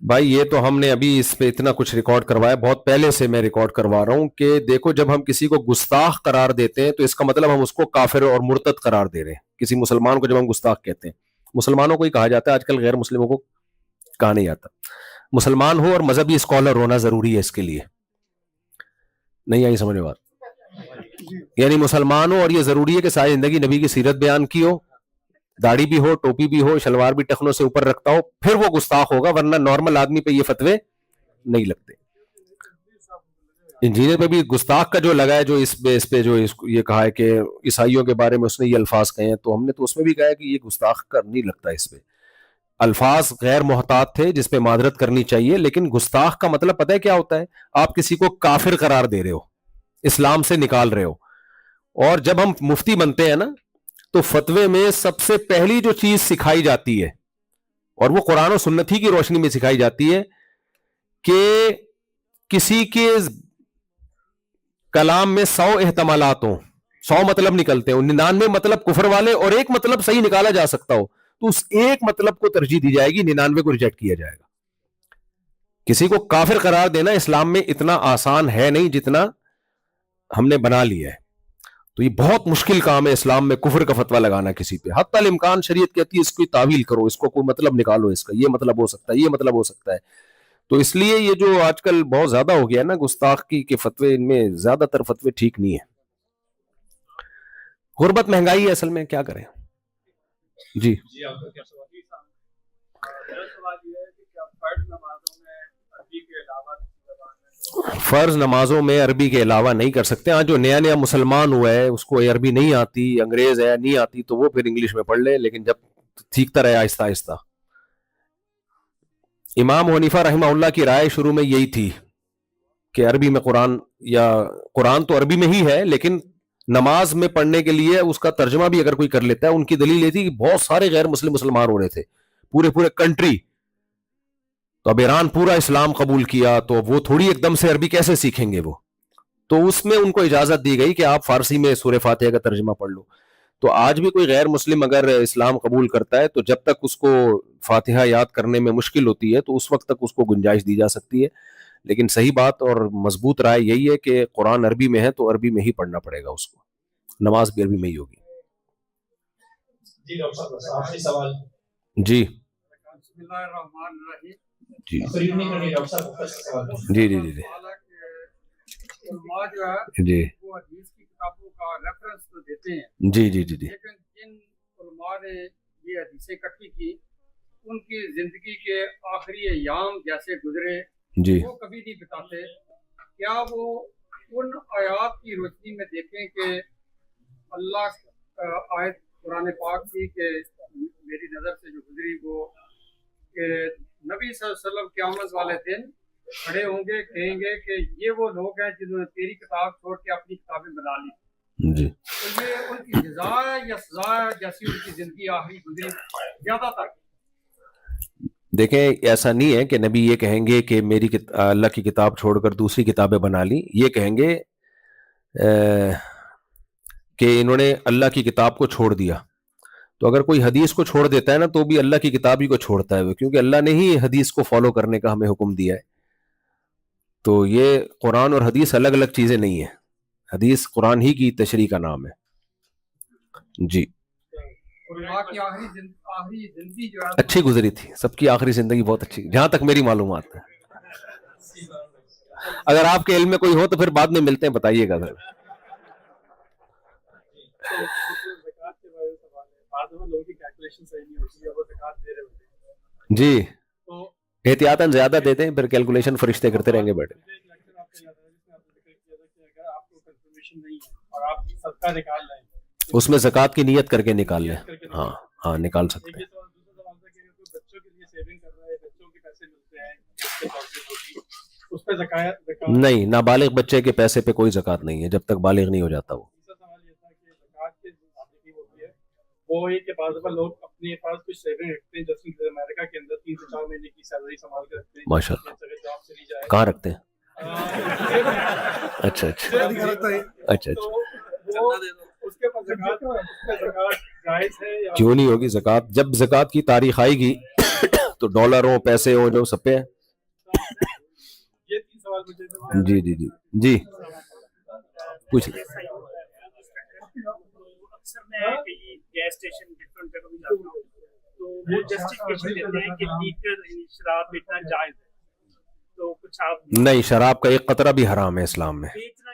بھائی, یہ تو ہم نے ابھی اس پہ اتنا کچھ ریکارڈ کروایا, بہت پہلے سے میں ریکارڈ کروا رہا ہوں کہ دیکھو جب ہم کسی کو گستاخ قرار دیتے ہیں تو اس کا مطلب ہم اس کو کافر اور مرتد قرار دے رہے ہیں. کسی مسلمان کو جب ہم گستاخ کہتے ہیں, مسلمانوں کو ہی کہا جاتا ہے, آج کل غیر مسلموں کو کہا نہیں جاتا. مسلمان ہو اور مذہبی اسکالر ہونا ضروری ہے اس کے لیے. نہیں آئی سمجھ میں بات؟ یعنی مسلمان ہو اور یہ ضروری ہے کہ ساری زندگی نبی کی سیرت بیان کی ہو, داڑھی بھی ہو, ٹوپی بھی ہو, شلوار بھی ٹخنوں سے اوپر رکھتا ہو, پھر وہ گستاخ ہوگا, ورنہ نارمل آدمی پہ یہ فتوے نہیں لگتے. انجینئر پہ بھی گستاخ کا جو لگا ہے, جو اس پہ جو یہ کہا ہے کہ عیسائیوں کے بارے میں اس نے یہ الفاظ کہے ہیں, تو ہم نے تو اس میں بھی کہا ہے کہ یہ گستاخ کا نہیں لگتا. اس پہ الفاظ غیر محتاط تھے جس پہ معذرت کرنی چاہیے, لیکن گستاخ کا مطلب پتہ ہے کیا ہوتا ہے؟ آپ کسی کو کافر قرار دے رہے ہو, اسلام سے نکال رہے ہو. اور جب ہم مفتی بنتے ہیں نا, تو فتوے میں سب سے پہلی جو چیز سکھائی جاتی ہے, اور وہ قرآن و سنت ہی کی روشنی میں سکھائی جاتی ہے, کہ کسی کے کلام میں 100 احتمالات ہوں, 100 مطلب نکلتے ہوں, 99 مطلب کفر والے اور ایک مطلب صحیح نکالا جا سکتا ہو, تو اس ایک مطلب کو ترجیح دی جائے گی, 99 کو ریجیکٹ کیا جائے گا. کسی کو کافر قرار دینا اسلام میں اتنا آسان ہے نہیں جتنا ہم نے بنا لیا ہے. تو یہ بہت مشکل کام ہے اسلام میں کفر کا فتویٰ لگانا کسی پہ. حتی الامکان شریعت کہتی ہے اس کی تعویل کرو, اس کو کوئی مطلب نکالو, اس کا یہ مطلب ہو سکتا ہے, یہ مطلب ہو سکتا ہے. تو اس لیے یہ جو آج کل بہت زیادہ ہو گیا ہے نا گستاخی کے فتوے, ان میں زیادہ تر فتوے ٹھیک نہیں ہیں. غربت مہنگائی ہے اصل میں, کیا کریں. جی آپ کا کیا سوال ہے؟ میرا سوال یہ ہے کہ کیا فرض نمازوں میں عربی کے علاوہ فرض نمازوں میں عربی کے علاوہ نہیں کر سکتے. ہاں جو نیا نیا مسلمان ہوا ہے, اس کو عربی نہیں آتی, انگریز ہے نہیں آتی, تو وہ پھر انگلش میں پڑھ لے, لیکن جب سیکھتا رہے آہستہ آہستہ. امام حنیفہ رحمہ اللہ کی رائے شروع میں یہی تھی کہ عربی میں قرآن, یا قرآن تو عربی میں ہی ہے, لیکن نماز میں پڑھنے کے لیے اس کا ترجمہ بھی اگر کوئی کر لیتا ہے. ان کی دلیل یہ تھی کہ بہت سارے غیر مسلم مسلمان ہو رہے تھے, پورے کنٹری. تو اب ایران پورا اسلام قبول کیا, تو وہ تھوڑی ایک دم سے عربی کیسے سیکھیں گے وہ. تو اس میں ان کو اجازت دی گئی کہ آپ فارسی میں سورہ فاتحہ کا ترجمہ پڑھ لو. تو آج بھی کوئی غیر مسلم اگر اسلام قبول کرتا ہے, تو جب تک اس کو فاتحہ یاد کرنے میں مشکل ہوتی ہے, تو اس وقت تک اس کو گنجائش دی جا سکتی ہے. لیکن صحیح بات اور مضبوط رائے یہی ہے کہ قرآن عربی میں ہے, تو عربی میں ہی پڑھنا پڑے گا اس کو, نماز بھی عربی میں ہی ہوگی. جی ڈاکٹر صاحب آخری سوال. جی بسم اللہ الرحمن الرحیم. جی تقریر نہیں کرنی ڈاکٹر صاحب, مختصر سوال. جی جی جی علماء جو ہے جی وہ حدیث کی کتابوں کا ریفرنس تو دیتے ہیں, جی جی جی جی لیکن جن علماء نے یہ حدیثیں اکٹھی کی, ان کی زندگی کے آخری ایام جیسے گزرے جی وہ کبھی نہیں بتاتے. کیا وہ ان آیات کی روشنی میں دیکھیں کہ اللہ آیت قرآن پاک تھی کہ میری نظر سے جو گزری وہ کہ نبی صلی اللہ علیہ وسلم قیامت والے دن کھڑے ہوں گے, کہیں گے کہ یہ وہ لوگ ہیں جنہوں نے تیری کتاب چھوڑ کے اپنی کتابیں بنا لی. جی تو یہ ان کی جزا ہے یا سزا ہے جیسی ان کی زندگی آخری گزری زیادہ تر؟ دیکھیں ایسا نہیں ہے کہ نبی یہ کہیں گے کہ میری اللہ کی کتاب چھوڑ کر دوسری کتابیں بنا لی. یہ کہیں گے کہ انہوں نے اللہ کی کتاب کو چھوڑ دیا. تو اگر کوئی حدیث کو چھوڑ دیتا ہے نا, تو بھی اللہ کی کتاب ہی کو چھوڑتا ہے وہ, کیونکہ اللہ نے ہی حدیث کو فالو کرنے کا ہمیں حکم دیا ہے. تو یہ قرآن اور حدیث الگ الگ چیزیں نہیں ہیں, حدیث قرآن ہی کی تشریح کا نام ہے. جی علماء کی آخری زندگی جو ہے اچھی گزری تھی, سب کی آخری زندگی بہت اچھی, جہاں تک میری معلومات ہے. اگر آپ کے علم میں کوئی ہو تو پھر بعد میں ملتے ہیں, بتائیے گا. جی احتیاطاً زیادہ دیتے ہیں, پھر کیلکولیشن فرشتے کرتے رہیں گے بیٹھے. اس میں زکوٰۃ کی نیت کر کے نکال لیں. ہاں ہاں نکال سکتے ہیں. نہیں, نابالغ بچے کے پیسے پہ کوئی زکوٰۃ نہیں ہے جب تک بالغ نہیں ہو جاتا وہ. وہ یہ کہ بعض لوگ اپنے پاس کچھ سیونگ رکھتے ہیں, جیسے امریکہ کے اندر 3 سے 4 مہینے کی سیلری سنبھال کے رکھتے ہیں. ماشاء اللہ. جاب چلی جائے کہاں رکھتے ہیں؟ اچھا اچھا اچھا اچھا. اس کے پاس زکوٰۃ جائز ہے یا کیوں نہیں ہوگی زکوٰۃ؟ جب زکوٰۃ کی تاریخ آئے گی تو ڈالر ہو, پیسے ہو, جو سب پہ ہے. یہ 3 سوال مجھے. جی جی جی جی پوچھیے. اکثر میں کئی گیس اسٹیشن ڈفرنٹ جگہ بھی جاتا ہوں, تو وہ جسٹیفیکیشن دیتے ہیں کہ لیکر شراب بیچنا جائز ہے. تو کچھ آپ نہیں, شراب کا ایک قطرہ بھی حرام ہے اسلام میں. بیچنا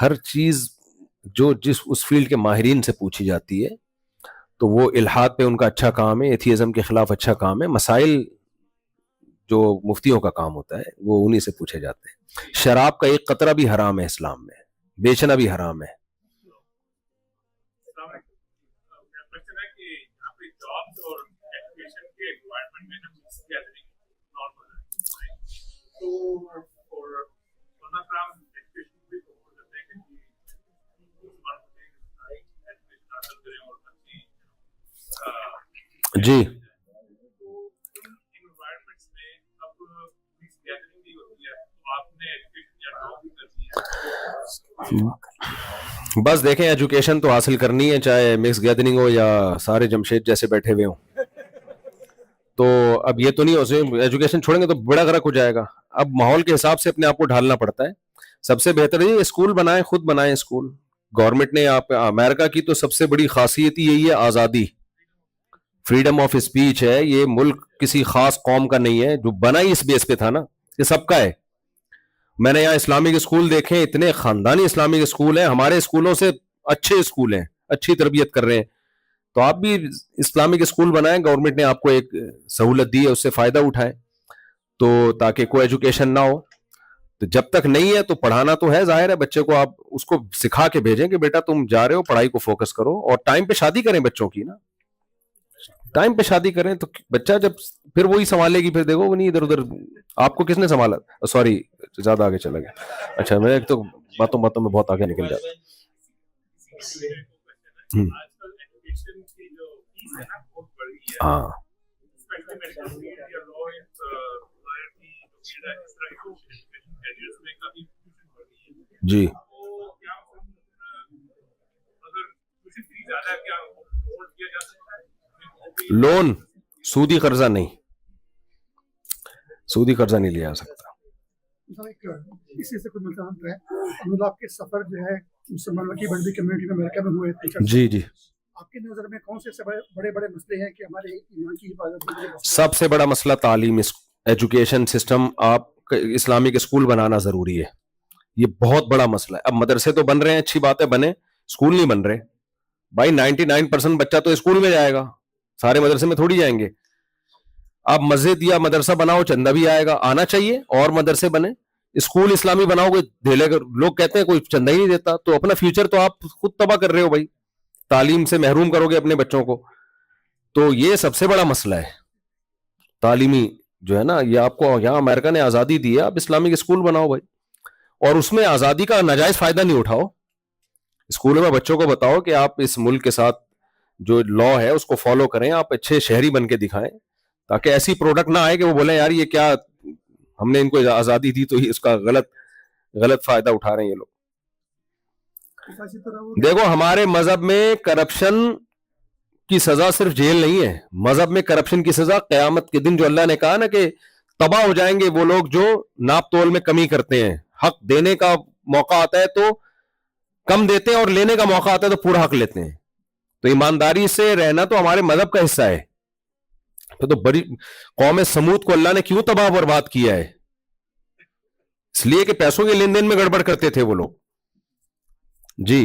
ہر چیز جو جس اس فیلڈ کے ماہرین سے پوچھی جاتی ہے تو وہ الحاد پہ ان کا اچھا کام ہے, ایتھیزم کے خلاف اچھا کام ہے. مسائل جو مفتیوں کا کام ہوتا ہے وہ انہی سے پوچھے جاتے ہیں. شراب کا ایک قطرہ بھی حرام ہے اسلام میں, بیچنا بھی حرام ہے. میرا کوشچن ہے کہ یہاں پہ جابس اور ایجوکیشن کے انوائرمنٹ میں مکس گیدرنگ نارمل ہے, تو اور مولانا صاحب ایجوکیشن بھی سپورٹ کرتے ہیں کہ ایجوکیشن حاصل کریں اور اچھی جی انوائرمنٹس میں اب مکس گیدرنگ بھی ہوتی ہے, تو آپ نے ایجوکیشن یا جاب بھی کرنی ہے. بس دیکھیں ایجوکیشن تو حاصل کرنی ہے, چاہے مکس گیدرنگ ہو یا سارے جمشید جیسے بیٹھے ہوئے ہوں. تو اب یہ تو نہیں ہو سکے, ایجوکیشن چھوڑیں گے تو بڑا غرق ہو جائے گا. اب ماحول کے حساب سے اپنے آپ کو ڈھالنا پڑتا ہے. سب سے بہتر ہے اسکول بنائیں, خود بنائیں اسکول. گورنمنٹ نے آپ امریکہ کی تو سب سے بڑی خاصیت یہی ہے آزادی, فریڈم آف اسپیچ ہے. یہ ملک کسی خاص قوم کا نہیں ہے, جو بنا ہی اس بیس پہ تھا نا, یہ سب کا ہے. میں نے یہاں اسلامک اسکول دیکھے, اتنے خاندانی اسلامک اسکول ہیں, ہمارے اسکولوں سے اچھے اسکول ہیں, اچھی تربیت کر رہے ہیں. تو آپ بھی اسلامک اسکول بنائیں, گورنمنٹ نے آپ کو ایک سہولت دی ہے, اس سے فائدہ اٹھائیں, تو تاکہ کوئی ایجوکیشن نہ ہو. تو جب تک نہیں ہے تو پڑھانا تو ہے, ظاہر ہے. بچے کو آپ اس کو سکھا کے بھیجیں کہ بیٹا تم جا رہے ہو, پڑھائی کو فوکس کرو, اور ٹائم پہ شادی کریں بچوں کی نا, ٹائم پہ شادی کریں تو بچہ جب پھر وہی سنبھالے گی. پھر دیکھو نہیں ادھر ادھر آپ کو کس نے سنبھالا, سوری زیادہ آگے چلا گیا. اچھا میں ایک تو باتوں میں بہت آگے نکل جاتا. آج کل ایجوکیشن کی جو فیس ہے نا بہت بڑی ہے, ہاں اسپیشلی میڈیکل فیلڈ یا لائر کی جو فیلڈ ہے, اس طرح کی ایجوکیشن کیریئرز میں کافی ٹیوشن بڑھ گئی ہے. جی تو کیا اگر ٹیوشن فی زیادہ ہے کیا افورڈ کیا جا سکتا ہے؟ لون, سودی قرضہ نہیں, سودی قرضہ نہیں لیا جا سکتا. اسی سے کچھ مطلب ہے آپ کے سفر جو ہے مسلمانوں کی بڑی کمیونٹی میں امریکہ میں ہوئے, جی جی, آپ کی نظر میں کون سے بڑے بڑے مسئلے ہیں کہ ہمارے ایمان کی حفاظت؟ سب سے بڑا مسئلہ تعلیم, ایجوکیشن سسٹم. آپ اسلامک اسکول بنانا ضروری ہے, یہ بہت بڑا مسئلہ ہے. اب مدرسے تو بن رہے ہیں, اچھی بات ہے بنے, اسکول نہیں بن رہے بھائی. 99% بچہ تو اسکول میں جائے گا, سارے مدرسے میں تھوڑی جائیں گے. آپ مسجد یا مدرسہ بناؤ, چندہ بھی آئے گا, آنا چاہیے, اور مدرسے بنے. اسکول اسلامی بناؤ گے دھیلے کر, لوگ کہتے ہیں کوئی چندہ ہی نہیں دیتا, تو اپنا فیوچر تو آپ خود تباہ کر رہے ہو بھائی, تعلیم سے محروم کرو گے اپنے بچوں کو. تو یہ سب سے بڑا مسئلہ ہے تعلیمی جو ہے نا. یہ آپ کو یہاں امریکہ نے آزادی دی ہے, آپ اسلامک اسکول بناؤ بھائی, اور اس میں آزادی کا ناجائز فائدہ نہیں اٹھاؤ. اسکولوں میں بچوں کو بتاؤ کہ آپ اس ملک کے ساتھ جو لا ہے اس کو فالو کریں, آپ اچھے شہری بن کے دکھائیں, تاکہ ایسی پروڈکٹ نہ آئے کہ وہ بولیں یار یہ کیا, ہم نے ان کو آزادی دی تو اس کا غلط فائدہ اٹھا رہے ہیں یہ لوگ. دیکھو ہمارے مذہب میں کرپشن کی سزا صرف جیل نہیں ہے, مذہب میں کرپشن کی سزا قیامت کے دن, جو اللہ نے کہا نا کہ تباہ ہو جائیں گے وہ لوگ جو ناپ تول میں کمی کرتے ہیں. حق دینے کا موقع آتا ہے تو کم دیتے ہیں, اور لینے کا موقع آتا ہے تو پورا حق لیتے ہیں. تو ایمانداری سے رہنا تو ہمارے مذہب کا حصہ ہے. تو بڑی قوم سمود کو اللہ نے کیوں تباہ برباد کیا ہے؟ اس لیے کہ پیسوں کے لین دین میں گڑبڑ کرتے تھے وہ لوگ. جی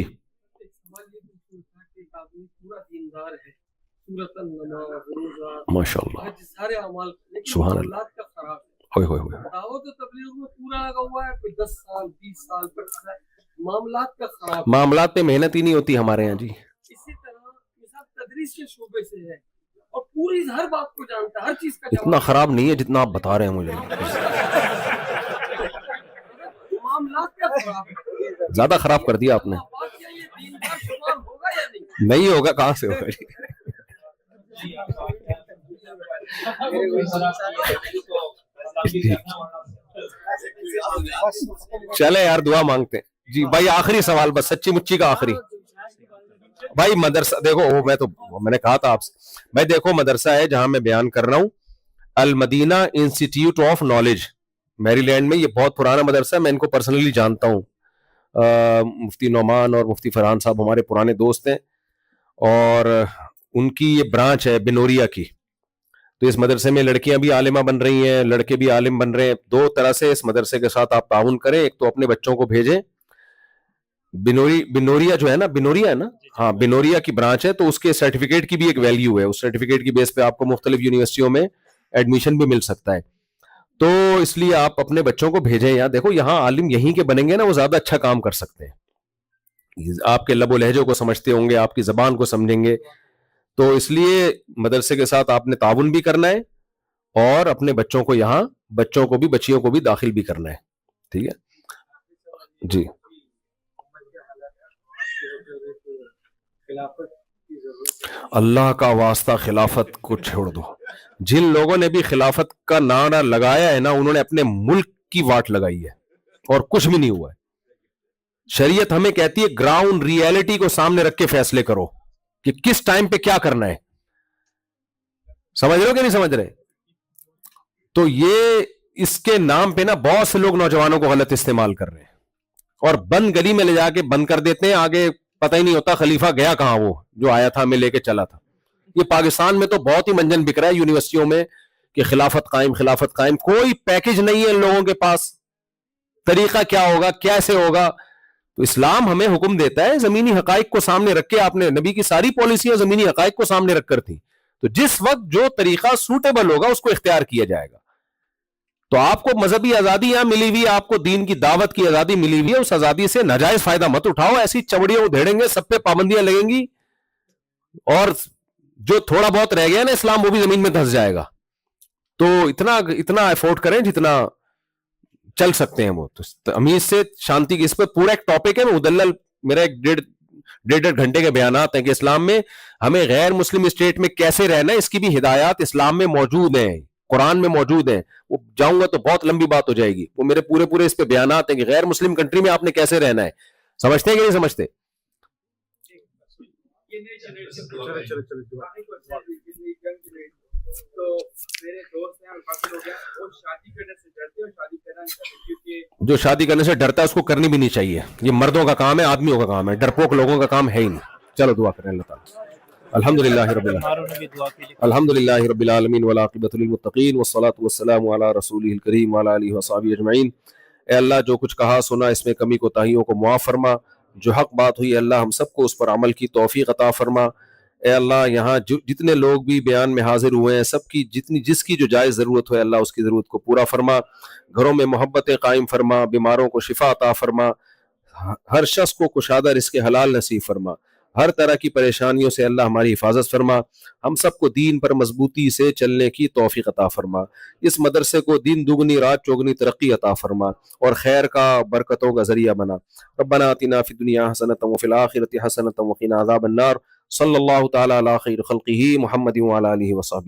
ماشاء اللہ, سبحان اللہ, ہوئے ہوئے ہوئے, معاملات پہ محنت ہی نہیں ہوتی ہمارے یہاں. جی اسی طرح تدریس کے شعبے سے ہے, اور پوری ہر بات کو جانتا ہے, ہر چیز کا اتنا خراب نہیں ہے جتنا آپ بتا رہے ہیں مجھے. معاملات کا خراب ہے, زیادہ خراب کر دیا آپ نے. بات یہ دیندار شمار ہوگا یا نہیں؟ نہیں ہوگا, کہاں سے ہوگا. چلے یار دعا مانگتے ہیں. جی بھائی آخری سوال, بس سچی مچی کا آخری. بھائی مدرسہ دیکھو, میں نے کہا تھا آپ سے بھائی, دیکھو مدرسہ ہے جہاں میں بیان کر رہا ہوں, المدینہ انسٹیٹیوٹ آف نالج, میری لینڈ میں. یہ بہت پرانا مدرسہ ہے, میں ان کو پرسنلی جانتا ہوں. مفتی نعمان اور مفتی فرحان صاحب ہمارے پرانے دوست ہیں, اور ان کی یہ برانچ ہے بنوریا کی. تو اس مدرسے میں لڑکیاں بھی عالمہ بن رہی ہیں, لڑکے بھی عالم بن رہے ہیں. دو طرح سے اس مدرسے کے ساتھ آپ تعاون کریں. ایک تو اپنے بچوں کو بھیجیں, بنوریا جو ہے نا, بنوریا ہے نا, ہاں بنوریا کی برانچ ہے, تو اس کے سرٹیفکیٹ کی بھی ایک ویلیو ہے. اس سرٹیفکیٹ کی بیس پہ آپ کو مختلف یونیورسٹیوں میں ایڈمیشن بھی مل سکتا ہے. تو اس لیے آپ اپنے بچوں کو بھیجیں. یا دیکھو یہاں عالم یہیں کے بنیں گے نا, وہ زیادہ اچھا کام کر سکتے ہیں. آپ کے لب و لہجوں کو سمجھتے ہوں گے, آپ کی زبان کو سمجھیں گے. تو اس لیے مدرسے کے ساتھ آپ نے تعاون بھی کرنا ہے, اور اپنے بچوں کو یہاں, بچوں کو بھی بچیوں کو بھی داخل بھی کرنا ہے. ٹھیک ہے جی. اللہ کا واسطہ خلافت کو چھوڑ دو. جن لوگوں نے بھی خلافت کا نعرہ لگایا ہے نا, انہوں نے اپنے ملک کی واٹ لگائی ہے, اور کچھ بھی نہیں ہوا ہے. شریعت ہمیں کہتی ہے گراؤنڈ ریئلٹی کو سامنے رکھ کے فیصلے کرو کہ کس ٹائم پہ کیا کرنا ہے. سمجھ رہے ہو کہ نہیں سمجھ رہے؟ تو یہ اس کے نام پہ نا بہت سے لوگ نوجوانوں کو غلط استعمال کر رہے ہیں, اور بند گلی میں لے جا کے بند کر دیتے ہیں. آگے پتہ ہی نہیں ہوتا خلیفہ گیا کہاں, وہ جو آیا تھا ہمیں لے کے چلا تھا. یہ پاکستان میں تو بہت ہی منجن بک رہا ہے یونیورسٹیوں میں کہ خلافت قائم, خلافت قائم. کوئی پیکج نہیں ہے ان لوگوں کے پاس. طریقہ کیا ہوگا, کیسے ہوگا؟ تو اسلام ہمیں حکم دیتا ہے زمینی حقائق کو سامنے رکھ کے. آپ نے نبی کی ساری پالیسیاں زمینی حقائق کو سامنے رکھ کر تھی, تو جس وقت جو طریقہ سوٹیبل ہوگا اس کو اختیار کیا جائے گا. تو آپ کو مذہبی آزادی یہاں ملی ہوئی, آپ کو دین کی دعوت کی آزادی ملی ہوئی ہے. اس آزادی سے ناجائز فائدہ مت اٹھاؤ. ایسی چوڑیاں ادھیڑیں گے, سب پہ پابندیاں لگیں گی, اور جو تھوڑا بہت رہ گیا نا اسلام, وہ بھی زمین میں دھس جائے گا. تو اتنا ایفورٹ کریں جتنا چل سکتے ہیں وہ. تو امید سے شانتی کی, اس پہ پورا ایک ٹاپک ہے, میں مدلل میرا ایک ڈیڑھ گھنٹے کے بیانات ہیں کہ اسلام میں ہمیں غیر مسلم اسٹیٹ میں کیسے رہنا ہے, اس کی بھی ہدایات اسلام میں موجود ہیں, قرآن میں موجود ہیں. وہ جاؤں گا تو بہت لمبی بات ہو جائے گی. وہ میرے پورے اس پہ بیانات ہیں کہ غیر مسلم کنٹری میں آپ نے کیسے رہنا ہے. سمجھتے ہیں کہ نہیں سمجھتے؟ تو میرے دوست ہیں اور کافی لوگ ہیں, وہ شادی کرنے سے ڈرتے ہیں, شادی کرنا نہیں چاہتے, کیونکہ جو شادی کرنے سے ڈرتا ہے اس کو کرنی بھی نہیں چاہیے. یہ مردوں کا کام ہے, آدمیوں کا کام ہے, ڈرپوک لوگوں کا کام ہے ہی نہیں. چلو دعا کریں اللہ تعالیٰ. الحمدللہ رب العالمین, الحمدللہ رب العالمین والعاقبۃ للمتقین والصلاۃ والسلام علی رسولہ الکریم وعلی آلہ وصحبہ اجمعین. اے اللہ جو کچھ کہا سنا اس میں کمی کوتاہیوں کو معاف فرما. جو حق بات ہوئی اللہ ہم سب کو اس پر عمل کی توفیق عطا فرما. اے اللہ یہاں جتنے لوگ بھی بیان میں حاضر ہوئے ہیں, سب کی جس کی جو جائز ضرورت ہو اللہ اس کی ضرورت کو پورا فرما. گھروں میں محبت قائم فرما, بیماروں کو شفا عطا فرما, ہر شخص کو کشادہ رزق حلال نصیب فرما. ہر طرح کی پریشانیوں سے اللہ ہماری حفاظت فرما. ہم سب کو دین پر مضبوطی سے چلنے کی توفیق عطا فرما. اس مدرسے کو دین دگنی رات چوگنی ترقی عطا فرما, اور خیر کا برکتوں کا ذریعہ بنا. ربنا آتنا فی الدنیا حسنۃ وفی الآخرۃ حسنۃ وقنا عذاب النار. صلی اللہ تعالی علی خیر خلقہ محمد وعلی آلہ وصحبہ.